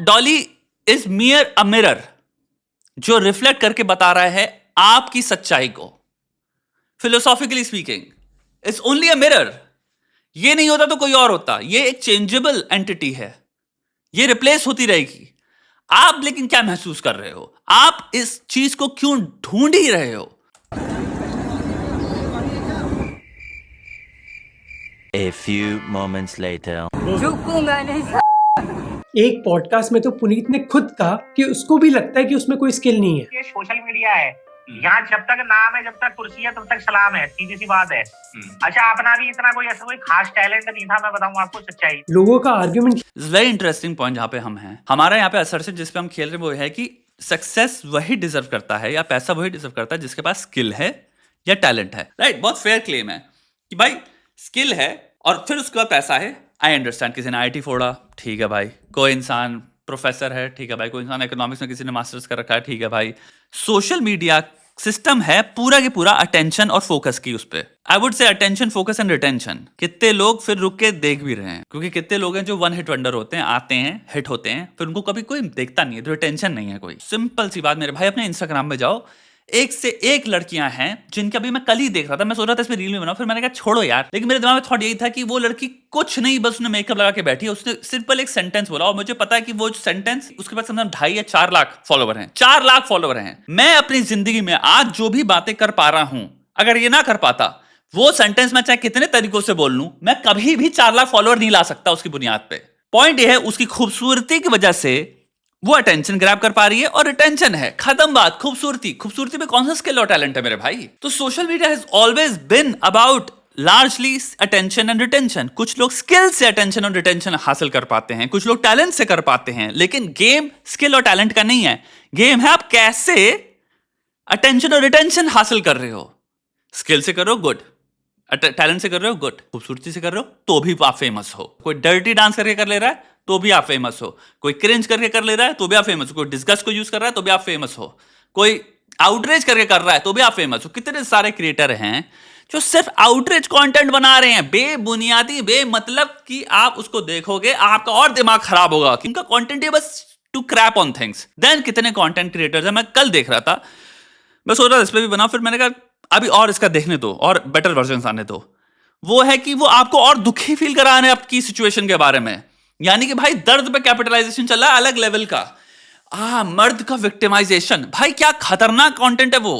डॉली इज मियर अ मिरर जो रिफ्लेक्ट करके बता रहा है आपकी सच्चाई को। Philosophically speaking it's only a mirror. ये नहीं होता तो कोई और होता। ये एक चेंजेबल एंटिटी है, ये रिप्लेस होती रहेगी। आप लेकिन क्या महसूस कर रहे हो? आप इस चीज को क्यों ढूंढ ही रहे हो? A few moments later. एक पॉडकास्ट में तो पुनीत ने खुद कहा कि उसको भी लगता है कि उसमें कोई स्किल नहीं है। ये सोशल मीडिया है, यहाँ जब तक नाम है, जब तक कुर्सी है, तब तक सलाम है, सीधी सी बात है। अच्छा, अपना भी इतना कोई ऐसा कोई खास टैलेंट नहीं था, मैं बताऊं आपको सच्चाई। लोगों का आर्ग्यूमेंट वेरी इंटरेस्टिंग पॉइंट जहां पे हम हैं। हमारा यहाँ पे असर से जिस पे हम खेल रहे हैं वो है कि सक्सेस वही डिजर्व करता है या पैसा वही डिजर्व करता है जिसके पास स्किल है या टैलेंट है। राइट, बहुत फेयर क्लेम है कि भाई स्किल है और फिर उसके बाद पैसा है। आई अंडरस्टैंड, किसी ने आईटी फोड़ा, ठीक है भाई। कोई इंसान प्रोफेसर है, ठीक है भाई। कोई इंसान इकोनॉमिक्स में किसी ने मास्टर्स कर रखा है, ठीक है भाई। सोशल मीडिया सिस्टम है पूरा के पूरा अटेंशन और फोकस की उस पे। आई वुड से अटेंशन, फोकस एंड रिटेंशन। कितने लोग फिर रुक के देख भी रहे हैं, क्योंकि कितने लोग हैं जो वन हिट वंडर होते हैं, आते हैं, हिट होते हैं, फिर उनको कभी कोई देखता नहीं है, तो रिटेंशन नहीं है कोई। सिंपल सी बात मेरे भाई, अपने इंस्टाग्राम में जाओ, एक से एक लड़कियां हैं जिनका अभी मैं कल ही देख रहा था। मैं सोच रहा था इसमें रील में बनाऊं, फिर मैंने कहा छोड़ो यार। लेकिन मेरे दिमाग में थॉट यही था कि वो लड़की कुछ नहीं, बस उसने मेकअप लगा के बैठी है। उसने सिंपल एक सेंटेंस बोला और मुझे पता है कि वो सेंटेंस, उसके पास समझ 2.5 या 4 लाख फॉलोवर हैं। 4 लाख फॉलोवर हैं। मैं अपनी जिंदगी में आज जो भी बातें कर पा रहा हूं, अगर ये ना कर पाता, वो सेंटेंस मैं चाहे कितने तरीकों से बोल लूं, मैं कभी भी 4 लाख फॉलोवर नहीं ला सकता उसकी बुनियाद पे। पॉइंट ये है, उसकी खूबसूरती की वजह से वो अटेंशन ग्रैब कर पा रही है और रिटेंशन है। खत्म बात। खूबसूरती में कौन सा स्किल और टैलेंट है मेरे भाई? तो social media has always been about largely attention and retention. कुछ लोग स्किल से अटेंशन और रिटेंशन हासिल कर पाते हैं, कुछ लोग टैलेंट से कर पाते हैं, लेकिन गेम स्किल और टैलेंट का नहीं है। गेम है आप कैसे अटेंशन और रिटेंशन हासिल कर रहे हो। स्किल से कर रहे हो, गुड। टैलेंट से कर रहे हो, गुड। खूबसूरती से कर रहे हो तो भी आप फेमस हो। कोई डर्टी डांस करके कर ले रहा है तो भी आप फेमस हो। कोई क्रिंज करके कर ले रहा है तो भी आप फेमस हो। कोई डिस्गस्ट को यूज कर रहा है तो भी आप फेमस हो। कोई आउटरीच करके कर रहा है तो भी आप फेमस हो। कितने सारे क्रिएटर हैं जो सिर्फ आउटरीच कंटेंट बना रहे हैं, बेबुनियादी, बेमतलब, कि आप उसको देखोगे आपका और दिमाग खराब होगा। इनका कंटेंट है बस to crap on things. Then कितने कंटेंट क्रिएटर्स हैं, मैं कल देख रहा था, मैं सोच रहा था इस पे भी बनाऊं, फिर मैंने कहा अभी और इसका देखने दो और बेटर वर्जन आने दो। वो है कि वो आपको और दुखी फील करा रहे हैं आपकी सिचुएशन के बारे में। यानी कि भाई दर्द पे कैपिटलाइजेशन चल रहा है अलग लेवल का। मर्द का विक्टिमाइजेशन, भाई क्या खतरनाक कंटेंट है वो,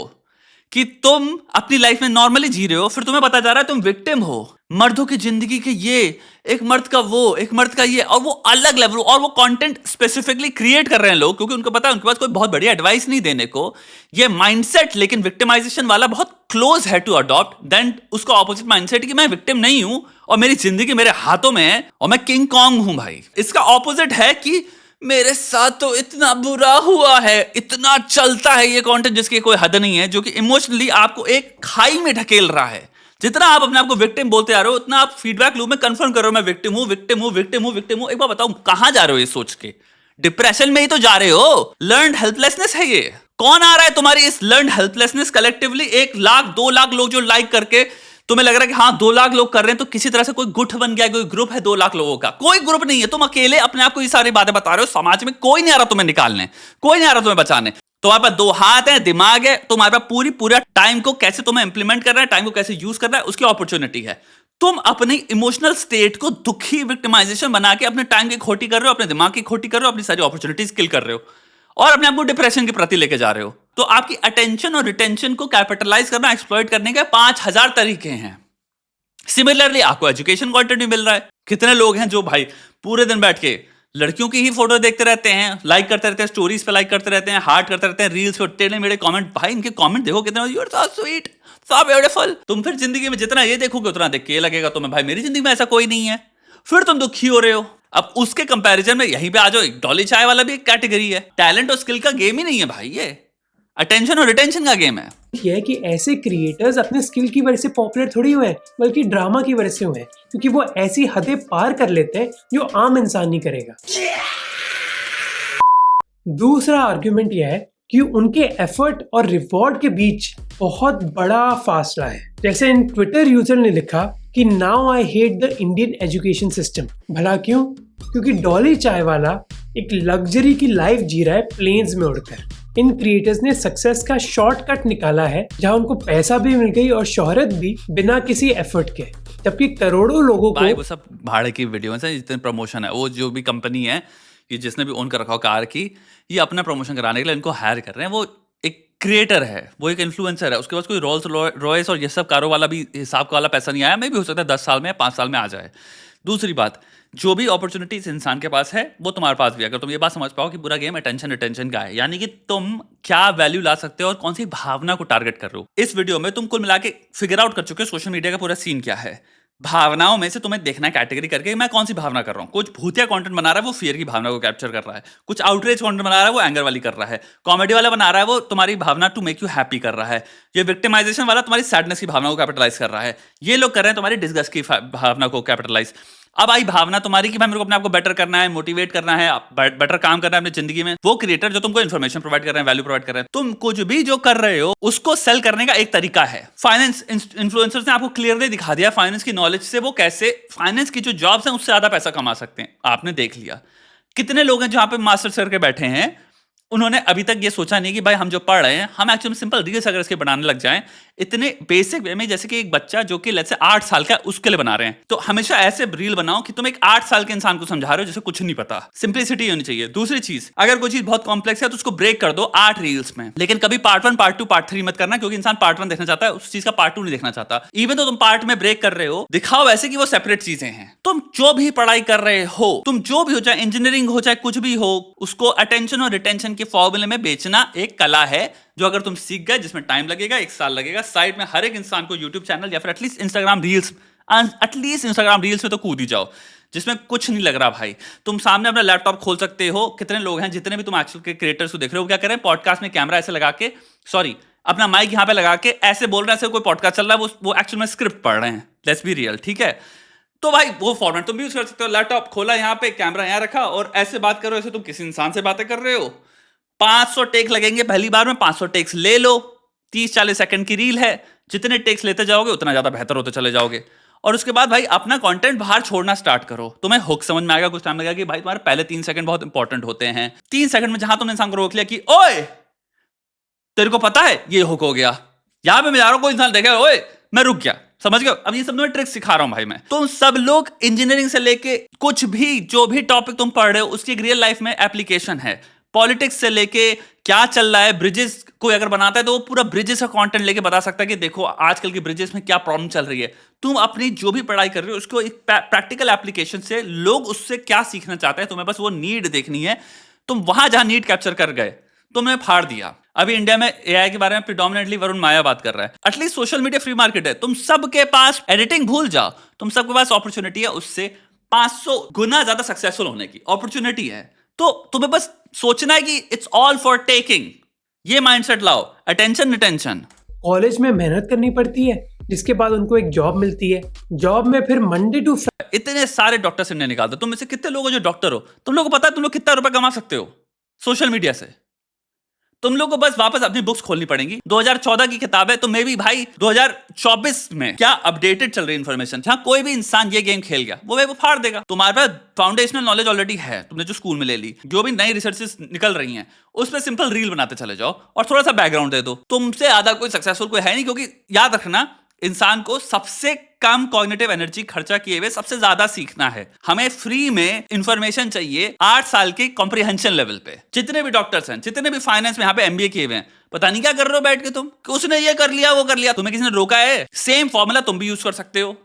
कि तुम अपनी लाइफ में नॉर्मली जी रहे हो, फिर तुम्हें पता जा रहा है तुम विक्टिम हो। मर्दों की जिंदगी के ये, एक मर्द का वो, एक मर्द का ये, और वो अलग लेवल। और वो कंटेंट स्पेसिफिकली क्रिएट कर रहे हैं लोग, क्योंकि उनको पता है उनके पास कोई बहुत बढ़िया एडवाइस नहीं देने को। ये माइंडसेट लेकिन विक्टिमाइजेशन वाला बहुत क्लोज है टू अडॉप्ट। देन उसका ऑपोजिट माइंडसेट कि मैं विक्टिम नहीं हूं और मेरी जिंदगी मेरे हाथों में है और मैं किंग कॉन्ग हूं। भाई इसका ऑपोजिट है कि मेरे साथ तो इतना बुरा हुआ है, इतना चलता है ये कंटेंट जिसकी कोई हद नहीं है, जो कि इमोशनली आपको एक खाई में ढकेल रहा है। जितना आप अपने आप को विक्टिम बोलते आ रहे हो, उतना आप फीडबैक लूप में कंफर्म कर रहे हो मैं विक्टिम हूं, विक्टिम हूं, विक्टिम हूं, विक्टिम हूं। एक बार बताओ कहां जा रहे हो ये सोच के? डिप्रेशन में ही तो जा रहे हो। लर्नड हेल्पलेसनेस है ये। कौन आ रहा है तुम्हारी इस learned helplessness collectively? 1 lakh 2 lakh लोग जो लाइक करके तुम्हें लग रहा है कि हाँ 2 लाख लोग कर रहे हैं, तो किसी तरह से कोई गुट बन गया, कोई ग्रुप है 2 लाख लोगों का। कोई ग्रुप नहीं है, तुम अकेले अपने आप को ये सारी बातें बता रहे हो। समाज में कोई नहीं आ रहा तुम्हें निकालने, कोई नहीं आ रहा तुम्हें बचाने। तुम्हारे पास 2 हाथ है, दिमाग है, तुम्हारे पास पूरा टाइम को कैसे तुम्हें इंप्लीमेंट करना है, टाइम को कैसे यूज करना है, उसकी अपॉर्चुनिटी है। तुम अपनी इमोशनल स्टेट को दुखी विक्टिमाइजेशन बना के अपने टाइम की खोटी कर रहे हो, अपने दिमाग की खोटी कर रहे हो, अपनी सारी अपॉर्चुनिटीज किल कर रहे हो और अपने आप को डिप्रेशन के प्रति लेके जा रहे हो। तो आपकी अटेंशन और रिटेंशन को कैपिटलाइज करना, एक्सप्लॉइट करने के 5000 तरीके हैं। सिमिलरली आपको एजुकेशन कंटेंट भी मिल रहा है। कितने लोग हैं जो भाई पूरे दिन बैठ के लड़कियों की ही फोटो देखते रहते हैं, लाइक करते रहते हैं, स्टोरीज पे लाइक करते रहते हैं, हार्ट करते रहते हैं, रील्स पे टेढ़े मेढ़े कमेंट। भाई इनके कमेंट देखो कितने, you are so sweet, so beautiful. तुम फिर जिंदगी में जितना ये देखोगे उतना देख के लगेगा तुम्हें भाई मेरी जिंदगी में ऐसा कोई नहीं है। फिर तुम दुखी हो रहे हो। अब उसके कंपैरिजन में यहीं पे आ जाओ, डॉली चाय वाला भी एक कैटेगरी है। टैलेंट और स्किल का गेम ही नहीं है भाई, ये अटेंशन और रिटेंशन का गेम है। ये है कि ऐसे क्रिएटर्स अपने स्किल की वजह से पॉपुलर थोड़ी हुए हैं, बल्कि ड्रामा की वजह से हुए हैं, क्योंकि वो ऐसी हदें पार कर लेते हैं जो आम इंसान नहीं करेगा। दूसरा आर्गुमेंट यह है कि उनके एफर्ट और रिवॉर्ड के बीच बहुत बड़ा फासला है। जैसे इन ट्विटर यूजर ने लिखा कि now I hate the Indian education system. भला क्यों? क्योंकि डॉली चाय वाला एक लग्जरी की लाइफ जी रहा है प्लेन्स में उड़कर। इन क्रिएटर्स ने सक्सेस का शॉर्टकट निकाला है, जहां उनको पैसा भी मिल गई और शोहरत भी बिना किसी एफर्ट के, जबकि करोड़ों लोगों को वो सब भाड़े की वीडियोस हैं, जितने प्रमोशन है, वो जो भी कंपनी है ये जिसने भी ओन कर रखा हो कार की, ये अपना प्रमोशन कराने के लिए इनको हायर कर रहे हैं। वो एक क्रिएटर है, वो एक इन्फ्लुएंसर है, उसके पास कोई रोल्स रॉयस और ये सब कारों वाला भी हिसाब का वाला पैसा नहीं आया। मैं भी हो सकता है 10 साल में 5 साल में आ जाए। दूसरी बात, जो भी अपॉर्चुनिटीज इंसान के पास है वो तुम्हारे पास भी। अगर तुम ये बात समझ पाओ कि पूरा गेम अटेंशन का है, यानी कि तुम क्या वैल्यू ला सकते हो और कौन सी भावना को टारगेट कर रहे हो। इस वीडियो में तुम कुल मिला के फिगर आउट कर चुके हो सोशल मीडिया का पूरा सीन क्या है। भावनाओं में से तुम्हें देखना है कैटेगरी करके मैं कौन सी भावना कर रहा हूँ। कुछ भूतिया कंटेंट बना रहा है वो फियर की भावना को कैप्चर कर रहा है, कुछ आउटरीच कंटेंट बना रहा है वो एंगर वाली कर रहा है, कॉमेडी वाला बना रहा है वो तुम्हारी भावना टू मेक यू हैप्पी कर रहा है, ये विक्टिमाइजेशन वाला तुम्हारी सैडनेस की भावना को कैपिटलाइज कर रहा है, ये लोग कर रहे हैं तुम्हारी डिस्गस्ट की भावना को कैपिटलाइज। अब आई भावना तुम्हारी कि भाई मेरे को अपने आप को बेटर करना है, मोटिवेट करना है, बेटर काम करना है अपनी जिंदगी में। वो क्रिएटर जो तुमको इन्फॉर्मेशन प्रोवाइड कर रहे हैं, वैल्यू प्रोवाइड कर रहे हैं, तुम कुछ भी जो कर रहे हो उसको सेल करने का एक तरीका है। फाइनेंस इन्फ्लुएंसर्स ने आपको क्लियरली दिखा दिया फाइनेंस की नॉलेज से वो कैसे फाइनेंस की जो जॉब्स हैं उससे ज्यादा पैसा कमा सकते हैं। आपने देख लिया कितने लोग हैं जहां पे मास्टर्स करके बैठे हैं, उन्होंने अभी तक ये सोचा नहीं कि भाई हम जो पढ़ रहे हैं हम एक्चुअली सिंपल रील्स अगर इसके बनाने लग जाएं इतने बेसिक वे में, जैसे कि एक बच्चा जो कि लेट्स से 8 साल का उसके लिए बना रहे हैं, तो हमेशा ऐसे रील बनाओ कि तुम एक 8 साल के इंसान को समझा रहे हो जिसे कुछ नहीं पता। सिंपलिसिटी होनी चाहिए। दूसरी चीज, अगर कोई चीज बहुत कॉम्प्लेक्स है तो उसको ब्रेक कर दो 8 रील्स में, लेकिन कभी पार्ट 1 पार्ट 2 पार्ट 3 मत करना, क्योंकि इंसान पार्ट 1 देखना चाहता है, उस चीज का पार्ट 2 नहीं देखना चाहता। इवन तो तुम पार्ट में ब्रेक कर रहे हो, दिखाओ ऐसे कि वो सेपरेट चीजें हैं। तुम जो भी पढ़ाई कर रहे हो, तुम जो भी हो, चाहे इंजीनियरिंग हो चाहे कुछ भी हो, उसको अटेंशन और रिटेंशन के फॉर्मूले में बेचना एक कला है जो अगर तुम सीख गए, जिसमें टाइम लगेगा, 1 साल लगेगा। साइड में हर एक इंसान को यूट्यूब चैनल या फिर एटलीस्ट इंस्टाग्राम रील्स में तो कूद ही जाओ, जिसमें कुछ नहीं लग रहा भाई। तुम सामने अपना लैपटॉप खोल सकते हो। कितने लोग हैं जितने भी तुम एक्चुअल के क्रिएटर्स को देख रहे हो, क्या कर रहे हैं, पॉडकास्ट में कैमरा ऐसे लगा के, सॉरी अपना माइक यहाँ पे लगा के ऐसे बोल रहे हैं, ऐसे कोई पॉडकास्ट चल रहा है, वो एक्चुअल में स्क्रिप्ट पढ़ रहे हैं। लेट्स बी रियल, ठीक है? तो भाई वो फॉर्मेट तुम भी यूज कर सकते हो। लैपटॉप खोला, यहाँ पे कैमरा यहाँ रखा और ऐसे बात करो, ऐसे तुम किसी इंसान से बातें कर रहे हो। 500 टेक लगेंगे पहली बार में, 500 टेक्स ले लो। 30-40 सेकंड की रील है, जितने टेक्स लेते जाओगे उतना ज्यादा बेहतर होते चले जाओगे। और उसके बाद भाई अपना कंटेंट बाहर छोड़ना स्टार्ट करो। तुम्हें हुक समझ में आएगा, कुछ टाइम लगेगा कि भाई तुम्हारे पहले 3 सेकंड बहुत इंपॉर्टेंट होते हैं। 3 सेकंड में जहां तुमने इंसान को रोक लिया कि ओए तेरे को पता है, ये हुक हो गया। यहां पे मैं जा रहा हूं, कोई इंसान देखेगा, ओए मैं रुक गया, समझ गए? अब ये सब मैं ट्रिक सिखा रहा हूं भाई मैं। तुम सब लोग इंजीनियरिंग से लेके कुछ भी, जो भी टॉपिक तुम पढ़ रहे हो उसकी एक रियल लाइफ में एप्लीकेशन है। पॉलिटिक्स से लेके क्या चल रहा है, ब्रिजेस कोई अगर बनाता है तो वो पूरा ब्रिजेस का कंटेंट लेके बता सकता है कि देखो आजकल की ब्रिजेस में क्या प्रॉब्लम चल रही है। तुम अपनी जो भी पढ़ाई कर रहे हो उसको एक प्रैक्टिकल एप्लीकेशन से, लोग उससे क्या सीखना चाहते हैं, तुम्हें बस वो नीड देखनी है। तुम वहां जहां नीड कैप्चर कर गए तुमने फाड़ दिया। अभी इंडिया में एआई के बारे में प्रिडोमिनेटली वरुण माया बात कर रहा है। At least social media free market है, तुम सबके पास, एडिटिंग भूल जाओ, तुम सबके पास अपॉर्चुनिटी है उससे 500 गुना ज्यादा सक्सेसफुल होने की अपॉर्चुनिटी है। तो तुम्हें बस सोचना है कि इट्स ऑल फॉर टेकिंग। ये माइंडसेट लाओ, अटेंशन रिटेंशन। कॉलेज में मेहनत करनी पड़ती है, जिसके बाद उनको एक जॉब मिलती है। जॉब में फिर मंडे टू इतने सारे डॉक्टर से निकालते, तुम में से कितने लोग हो जो डॉक्टर हो? तुम लोगों को पता है तुम लोग कितना रुपए कमा सकते हो सोशल मीडिया से? तुम लोग को बस वापस अपनी बुक्स खोलनी पड़ेंगी। 2014 की किताब है, तो मे भी भाई 2024 में क्या अपडेटेड चल रही इंफॉर्मेशन, जहां कोई भी इंसान ये गेम खेल गया वो फाड़ देगा। तुम्हारे पास फाउंडेशनल नॉलेज ऑलरेडी है, तुमने जो स्कूल में ले ली, जो भी नई रिसर्चेस निकल रही हैं उस पर सिंपल रील बनाते चले जाओ और थोड़ा सा बैकग्राउंड दे दो। तुमसे ज्यादा कोई सक्सेसफुल कोई है नहीं, क्योंकि याद रखना इंसान को सबसे कम कॉग्निटिव एनर्जी खर्चा किए हुए सबसे ज्यादा सीखना है। हमें फ्री में इंफॉर्मेशन चाहिए 8 साल के कॉम्प्रिहेंशन लेवल पे। जितने भी डॉक्टर्स हैं, जितने भी फाइनेंस में यहाँ पे एमबीए किए हुए हैं, पता नहीं क्या कर रहे हो बैठ के तुम, कि उसने ये कर लिया वो कर लिया, तुम्हें किसी ने रोका है? सेम फॉर्मूला तुम भी यूज कर सकते हो।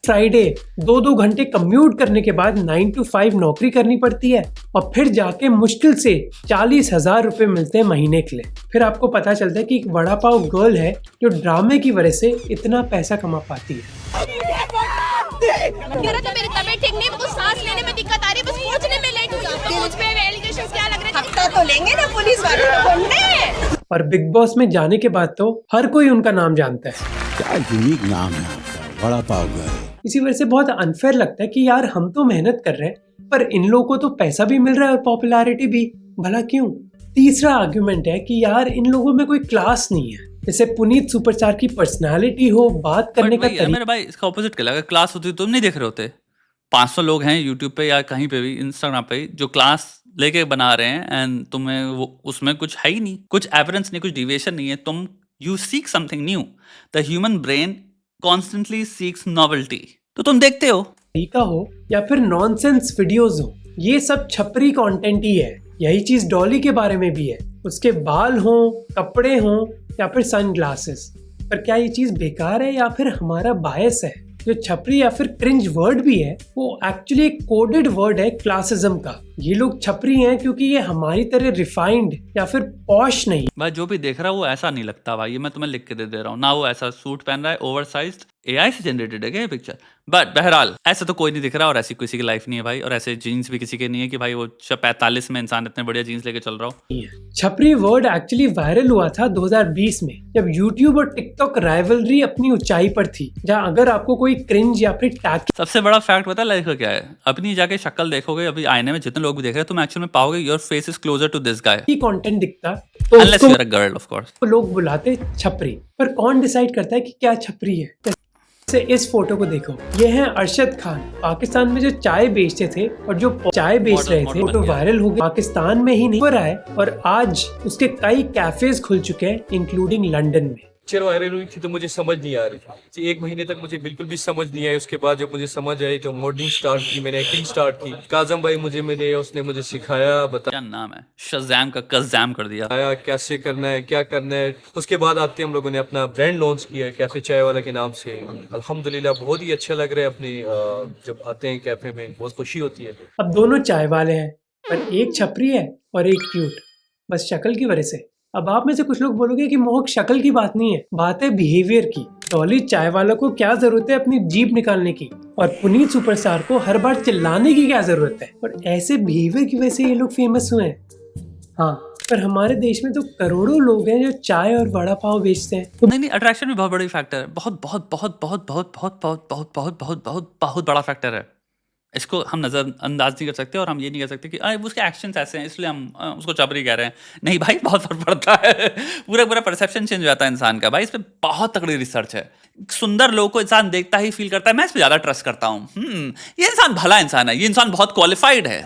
फ्राइडे 2-2 घंटे कम्यूट करने के बाद 9 to 5 नौकरी करनी पड़ती है और फिर जाके मुश्किल से 40,000 रुपए मिलते हैं महीने के लिए। फिर आपको पता चलता है कि एक वड़ा पाव गर्ल है जो ड्रामे की वजह से इतना पैसा कमा पाती है। कह रहा था मेरी तबीयत ठीक नहीं, मुझे सांस लेने में दिक्कत आ रही है, बस पहुंचने में लेट हुई हूं। मुझ पे एलिगेशंस क्या लग रहे हैं? हफ्ता तो लेंगे ना पुलिस वाले ढूंढने। और बिग बॉस में जाने के बाद तो हर कोई उनका नाम जानता है। क्या यूनिक नाम है आपका, बड़ा पाव गर्ल। इसी वजह से बहुत अनफेयर लगता है कि यार हम तो मेहनत कर रहे हैं पर इन लोगों को तो पैसा भी मिल रहा है और पॉपुलैरिटी भी, भला क्यों? तीसरा आर्गुमेंट है कि यार इन लोगों में कोई क्लास नहीं है। जैसे पुनीत सुपरस्टार की पर्सनालिटी हो, बात करने का तरीका। मेरे भाई इसका ऑपोजिट क्या लगा, क्लास होती तुम नहीं देख रहे होते? 500 लोग हैं यूट्यूब पे या कहीं पे भी, इंस्टाग्राम पे, जो क्लास लेके बना रहे हैं एंड तुम्हें वो उसमें कुछ है ही नहीं, कुछ एवरेंस नहीं, कुछ डिविएशन नहीं है। तुम you seek something new. The human brain constantly seeks novelty. तो तुम देखते हो, तरीका हो या फिर नॉनसेंस वीडियोस हो, ये सब छपरी कंटेंट ही है। यही चीज डॉली के बारे में भी है। उसके बाल हो, कपड़े हो या फिर सनग्लासेस। पर क्या ये चीज बेकार है या फिर हमारा बायस है? जो छपरी या फिर क्रिंज वर्ड भी है वो एक्चुअली एक कोडेड वर्ड है क्लासिज्म का। ये लोग छपरी हैं क्योंकि ये हमारी तरह रिफाइंड या फिर पॉश नहीं। भाई जो भी देख रहा है वो ऐसा नहीं लगता भाई, ये मैं तुम्हें लिख के दे रहा हूँ ना। वो ऐसा सूट पहन रहा है, ओवरसाइज्ड, एआई से जनरेटेड है क्या ये पिक्चर? बट बहरहाल ऐसा तो कोई नहीं दिख रहा और ऐसी किसी की लाइफ नहीं है भाई। और ऐसे जीन्स भी किसी के नहीं है कि भाई वो 45 में इंसान इतने बढ़िया जीन्स लेके चल रहा हो। छपरी वर्ड एक्चुअली वायरल हुआ था 2020 में, जब यूट्यूब और टिकटॉक राइवलरी अपनी ऊंचाई पर थी, जहां अगर आपको कोई क्रिंज या फिर टैकी। सबसे बड़ा फैक्ट पता है लाइफ का क्या है? अपनी जाके शक्ल देखोगे, अभी आईने में जितने लोग भी देख रहे हैं, तुम एक्चुअल में पाओगे your face is closer to this guy. Content दिखता तो unless you are a girl of course. तो लोग बुलाते छपरी। पर कौन डिसाइड करता है कि क्या छपरी है? से इस फोटो को देखो, ये है अरशद खान। पाकिस्तान में जो चाय बेचते थे और जो चाय बेच रहे थे, फोटो वायरल हो गया। पाकिस्तान में ही नहीं हो रहा है और आज उसके कई कैफेज खुल चुके हैं इंक्लूडिंग लंदन में। पिक्चर वायरल हुई थी तो मुझे समझ नहीं आ रही थी। 1 महीने तक मुझे बिल्कुल भी समझ नहीं आई। उसके बाद जब मुझे समझ आई तो मॉडलिंग स्टार्ट की, मैंने एक्टिंग स्टार्ट की। काजम भाई मुझे मिले, उसने मुझे सिखाया, बताया क्या नाम है, शज़ैम का कज़ैम कर दिया, कैसे करना है, क्या करना है। उसके बाद आते हम लोगों ने अपना ब्रांड लॉन्च किया कैफे चाय वाला के नाम से। अल्हम्दुलिल्लाह बहुत ही अच्छा लग रहा है। अपनी जब आते हैं कैफे में बहुत खुशी होती है। अब दोनों चाय वाले हैं पर एक छपरी है और एक क्यूट, बस शक्ल की वजह से। अब आप में से कुछ लोग बोलोगे कि मोहक शक्ल की बात नहीं है, बात है बिहेवियर की। डॉली चाय वालों को क्या जरूरत है अपनी जीभ निकालने की, और पुनीत सुपरस्टार को हर बार चिल्लाने की क्या जरूरत है? और ऐसे बिहेवियर की वजह से ये लोग फेमस हुए हैं। हाँ, पर हमारे देश में तो करोड़ों लोग हैं जो चाय और वड़ा पाव बेचते हैं। तो नहीं, अट्रैक्शन भी बहुत बड़ी फैक्टर है। बहुत बहुत बहुत बहुत बहुत बहुत बहुत बहुत बहुत बहुत बहुत बहुत बड़ा फैक्टर है। इसको हम नजरअंदाज नहीं कर सकते और हम ये नहीं कह सकते कि उसके एक्शंस ऐसे हैं इसलिए हम उसको छपरी कह रहे हैं। नहीं भाई, बहुत फर्क पड़ता है। पूरा परसेप्शन चेंज हो जाता है इंसान का। भाई इस पे बहुत तगड़ी रिसर्च है। सुंदर लोगों को इंसान देखता ही फील करता है मैं इस पे ज्यादा ट्रस्ट करता हूँ, ये इंसान भला इंसान है, ये इंसान बहुत क्वालिफाइड है।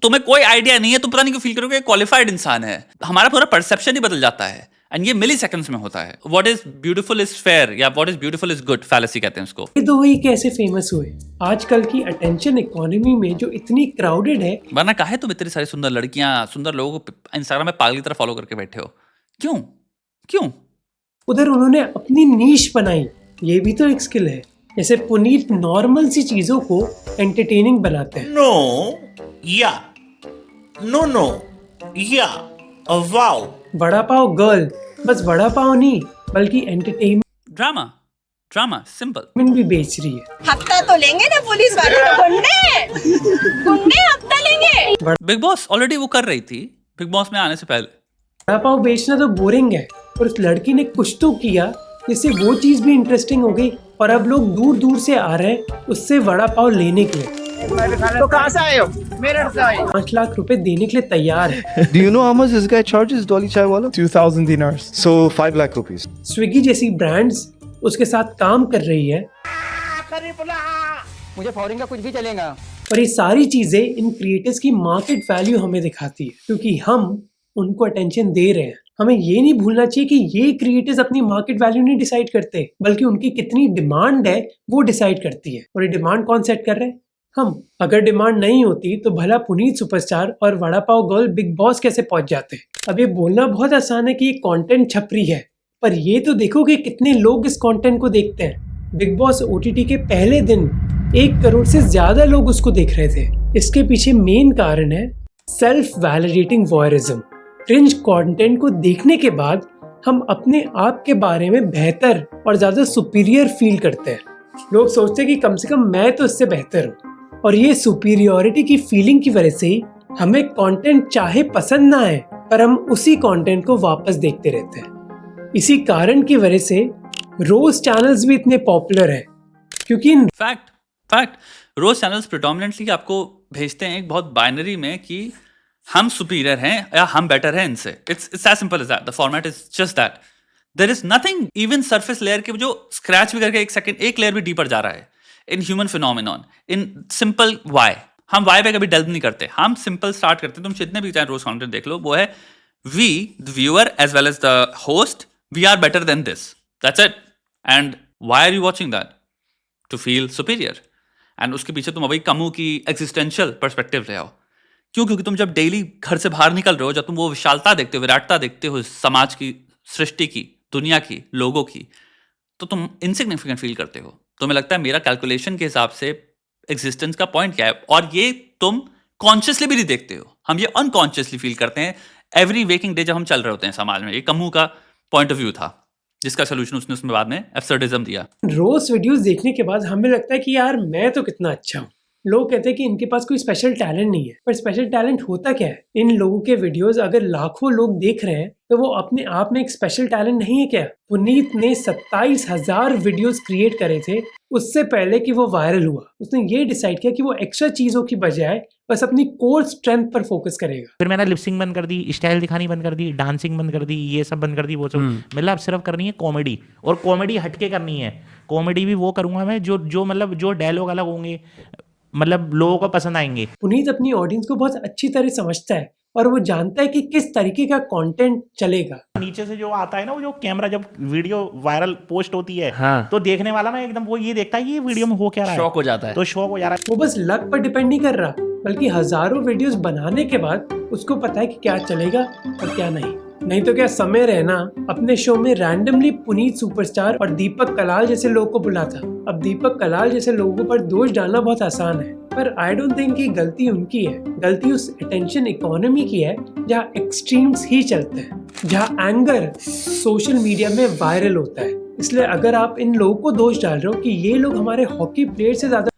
तुम्हें कोई आइडिया नहीं है, तुम पता नहीं क्यों फील करोगे क्वालिफाइड इंसान है। हमारा पूरा परसेप्शन ही बदल जाता है एंड ये मिली सेकंड्स में होता है। What is beautiful is fair या what is beautiful is good fallacy कहते हैं उसको। ये दो ही कैसे फेमस हुए? आजकल की अटेंशन इकोनॉमी में जो इतनी क्राउडेड है, वरना काहे तुम इतनी सारी सुंदर लड़कियां, सुंदर लोगों को इंस्टाग्राम में पागल की तरह फॉलो करके बैठे हो? क्यों? उधर उन्होंने अपनी नीश बनाई। ये भी तो एक स्किल है। जैसे पुनीत नॉर्मल सी चीजों को एंटरटेनिंग बनाते हैं। वाओ। वड़ा पाव गर्ल बस वड़ा पाव नहीं बल्कि एंटरटेनमेंट ड्रामा सिंपल भी बेच रही है। हफ्ता तो लेंगे ना पुलिस वाले गुंडे हफ्ता लेंगे। बिग बॉस ऑलरेडी वो कर रही थी बिग बॉस में आने से पहले। वड़ा पाव बेचना तो बोरिंग है और उस लड़की ने कुछ तो किया जिससे वो चीज भी इंटरेस्टिंग हो गई और अब लोग दूर दूर से आ रहे हैं उससे वड़ा पाव लेने के लिए। तो कहाँ से आए हो? मेरठ से आए। 5 लाख रुपए देने के लिए तैयार है। Do you know how much this guy charges, Dolly Chai Wala? 2,000 dinars. So 5 lakh rupees. Swiggy जैसी ब्रांड्स उसके साथ काम कर रही है। मुझे फॉरेन का कुछ भी चलेगा। और ये सारी चीजें इन क्रिएटर्स की मार्केट वैल्यू हमें दिखाती है क्योंकि हम उनको अटेंशन दे रहे हैं। हमें ये नहीं भूलना चाहिए कि ये क्रिएटर्स अपनी मार्केट वैल्यू नहीं डिसाइड करते बल्कि उनकी कितनी डिमांड है वो डिसाइड करती है। और ये डिमांड कौन सेट कर रहे हैं? हम। अगर डिमांड नहीं होती तो भला पुनीत सुपरस्टार और vada pav girl big boss कैसे पहुंच जाते? अब ये बोलना बहुत आसान है कि ये कंटेंट छपरी है, पर ये तो देखो कि कितने लोग इस कंटेंट को देखते हैं। बिग बॉस ओटीटी के पहले दिन 1 करोड़ से ज्यादा लोग उसको देख रहे थे। इसके पीछे मेन कारण है self validating voyeurism. Cringe content को देखने के बाद हम अपने आप के बारे में बेहतर और ज्यादा सुपीरियर फील करते हैं। लोग सोचते हैं कि कम से कम मैं तो इससे बेहतर हूँ, और ये सुपीरियोरिटी की फीलिंग की वजह से ही हमें कंटेंट चाहे पसंद ना आए पर हम उसी कंटेंट को वापस देखते रहते हैं। इसी कारण की वजह से रोज चैनल्स भी इतने पॉपुलर हैं, क्योंकि फैक्ट रोज चैनल्स प्रिडोमिनेंटली आपको भेजते हैं एक बहुत बाइनरी में कि हम सुपीरियर हैं या हम बेटर हैं इनसे। It's as simple as that. The format is just that. There is nothing even surface layer के जो स्क्रैच भी करके एक लेयर भी डीपर जा रहा है in human phenomenon, in simple why. हम वाई पे कभी डेल्व नहीं करते, हम सिंपल स्टार्ट करते हैं। तुम जितने भी चाहे रोज कंटेंट देख लो, वो है we the viewer as well as the host, we are better than this, that's it. And why are you watching that? To feel superior. And उसके पीछे तुम अभी कमू की एग्जिस्टेंशियल पर्सपेक्टिव ले आओ। क्यों? क्योंकि तुम जब डेली घर से बाहर निकल रहे हो, जब तुम वो विशालता देखते हो, विराटता देखते हो समाज की, सृष्टि की, दुनिया की, लोगों की, तो तुम इनसिग्निफिकेंट फील करते हो। तुम्हें लगता है मेरा कैलकुलेशन के हिसाब से एग्जिस्टेंस का पॉइंट क्या है, और ये तुम कॉन्शियसली भी नहीं देखते हो। हम ये अनकॉन्शियसली फील करते हैं एवरी वेकिंग डे जब हम चल रहे होते हैं समाज में। ये कमू का पॉइंट ऑफ व्यू था, जिसका सोल्यूशन उसने बाद में एब्सर्डिज्म दिया। रोज वीडियोस देखने के बाद हमें लगता है कि यार मैं तो कितना अच्छा हूँ। लोग कहते हैं कि इनके पास कोई स्पेशल टैलेंट नहीं है, पर स्पेशल टैलेंट होता क्या है? इन लोगों के वीडियोस अगर लाखों लोग देख रहे हैं तो वो अपने आप में एक स्पेशल टैलेंट नहीं है क्या? पुनीत ने 27,000 वीडियोस क्रिएट करे थे उससे पहले कि वो वायरल हुआ। उसने ये डिसाइड किया कि वो एक्स्ट्रा चीजों की बजाय बस अपनी कोर स्ट्रेंथ पर फोकस करेगा। फिर मैंने लिपसिंग बंद कर दी, स्टाइल दिखानी बंद कर दी, डांसिंग बंद कर दी, ये सब बंद कर दी, वो सब। मतलब अब सिर्फ करनी है कॉमेडी, और कॉमेडी हटके करनी है। कॉमेडी भी वो करूंगा मैं जो मतलब जो डायलॉग अलग होंगे, मतलब लोगों को पसंद आएंगे। पुनीत अपनी ऑडियंस को बहुत अच्छी तरह समझता है और वो जानता है कि किस तरीके का कंटेंट चलेगा। नीचे से जो आता है ना, वो जो कैमरा जब वीडियो वायरल पोस्ट होती है, हाँ। तो देखने वाला ना एकदम वो ये देखता है कि ये वीडियो में हो क्या रहा है, शॉक हो जाता है। तो शॉक हो जा रहा है। वो बस लक पर डिपेंड नहीं कर रहा, बल्कि हजारों वीडियोस बनाने के बाद उसको पता है कि क्या चलेगा और क्या नहीं। नहीं तो क्या समय रहना अपने शो में रैंडमली पुनीत सुपरस्टार और दीपक कलाल जैसे लोगों को बुलाता। अब दीपक कलाल जैसे लोगों पर दोष डालना बहुत आसान है, पर आई डोंट थिंक कि गलती उनकी है। गलती उस अटेंशन इकोनॉमी की है जहाँ एक्सट्रीम्स ही चलते हैं, जहाँ एंगर सोशल मीडिया में वायरल होता है। इसलिए अगर आप इन लोगों को दोष डाल रहे हो कि ये लोग हमारे हॉकी प्लेयर से ज्यादा,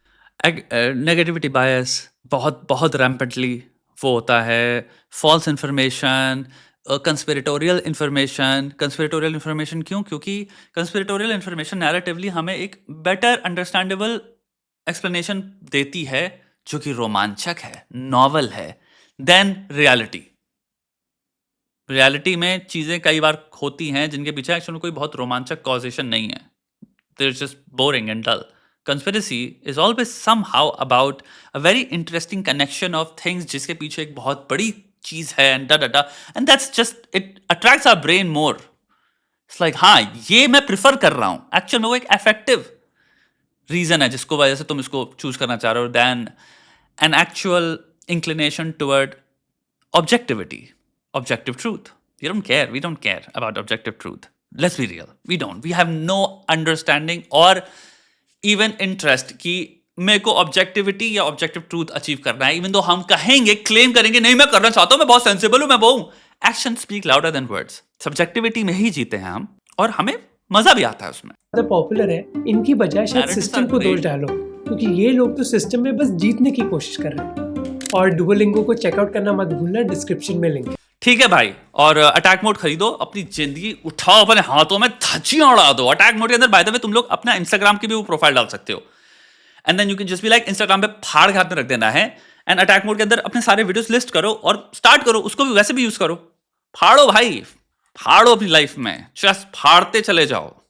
नेगेटिविटी बायस बहुत रैम्पेंटली वो होता है। फॉल्स इन्फॉर्मेशन, कंस्पिरेटोरियल इन्फॉर्मेशन क्यों? क्योंकि कंस्पिरेटोरियल इन्फॉर्मेशन नैरेटिवली हमें एक बेटर अंडरस्टैंडेबल एक्सप्लेनेशन देती है, जो कि रोमांचक है, नॉवल है, देन रियलिटी। रियलिटी में चीज़ें कई बार होती हैं जिनके पीछे एक्चुअली कोई बहुत रोमांचक कॉजेशन नहीं है। They are just boring and dull. Conspiracy is always somehow about a very interesting connection of things जिसके पीछे एक बहुत बड़ी चीज है and that's just it attracts our brain more. It's like हाँ ये मैं प्रिफर कर रहा हूँ, एक्चुअल में वो एक effective reason है जिसको वजह से तुम इसको चूज करना चाह रहे हो than an actual inclination toward objectivity, objective truth. We don't care about objective truth. Let's be real, we don't. We have no understanding or even interest कि मेरे को ऑब्जेक्टिविटी या ऑब्जेक्टिव ट्रूथ अचीव करना है। इवन दो हम कहेंगे, claim करेंगे नहीं मैं करना चाहता हूं, मैं बहुत सेंसिबल हूं, मैं वो हूं। Action speak louder than words. Subjectivity में ही जीते हैं हम, और हमें मजा भी आता है उसमें। ज्यादा पॉपुलर है इनकी बजाय शायद सिस्टम को दोष डालो, क्योंकि ये लोग तो सिस्टम में बस जीतने की कोशिश कर रहे हैं। और डुओलिंगो को चेकआउट करना मत भूलना, डिस्क्रिप्शन में लिंक। ठीक है भाई, और अटैक मोड खरीदो, अपनी जिंदगी उठाओ, अपने हाथों में धज्जियां उड़ा दो। अटैक मोड के अंदर बाय द वे तुम लोग अपना इंस्टाग्राम की भी वो प्रोफाइल डाल सकते हो, and then you can just be like Instagram पे फाड़ के हाथ में रख देना है, एंड अटैक मोड के अंदर अपने सारे वीडियोस लिस्ट करो और स्टार्ट करो, उसको भी वैसे भी यूज करो। फाड़ो भाई, फाड़ो अपनी लाइफ में, जस्ट फाड़ते चले जाओ।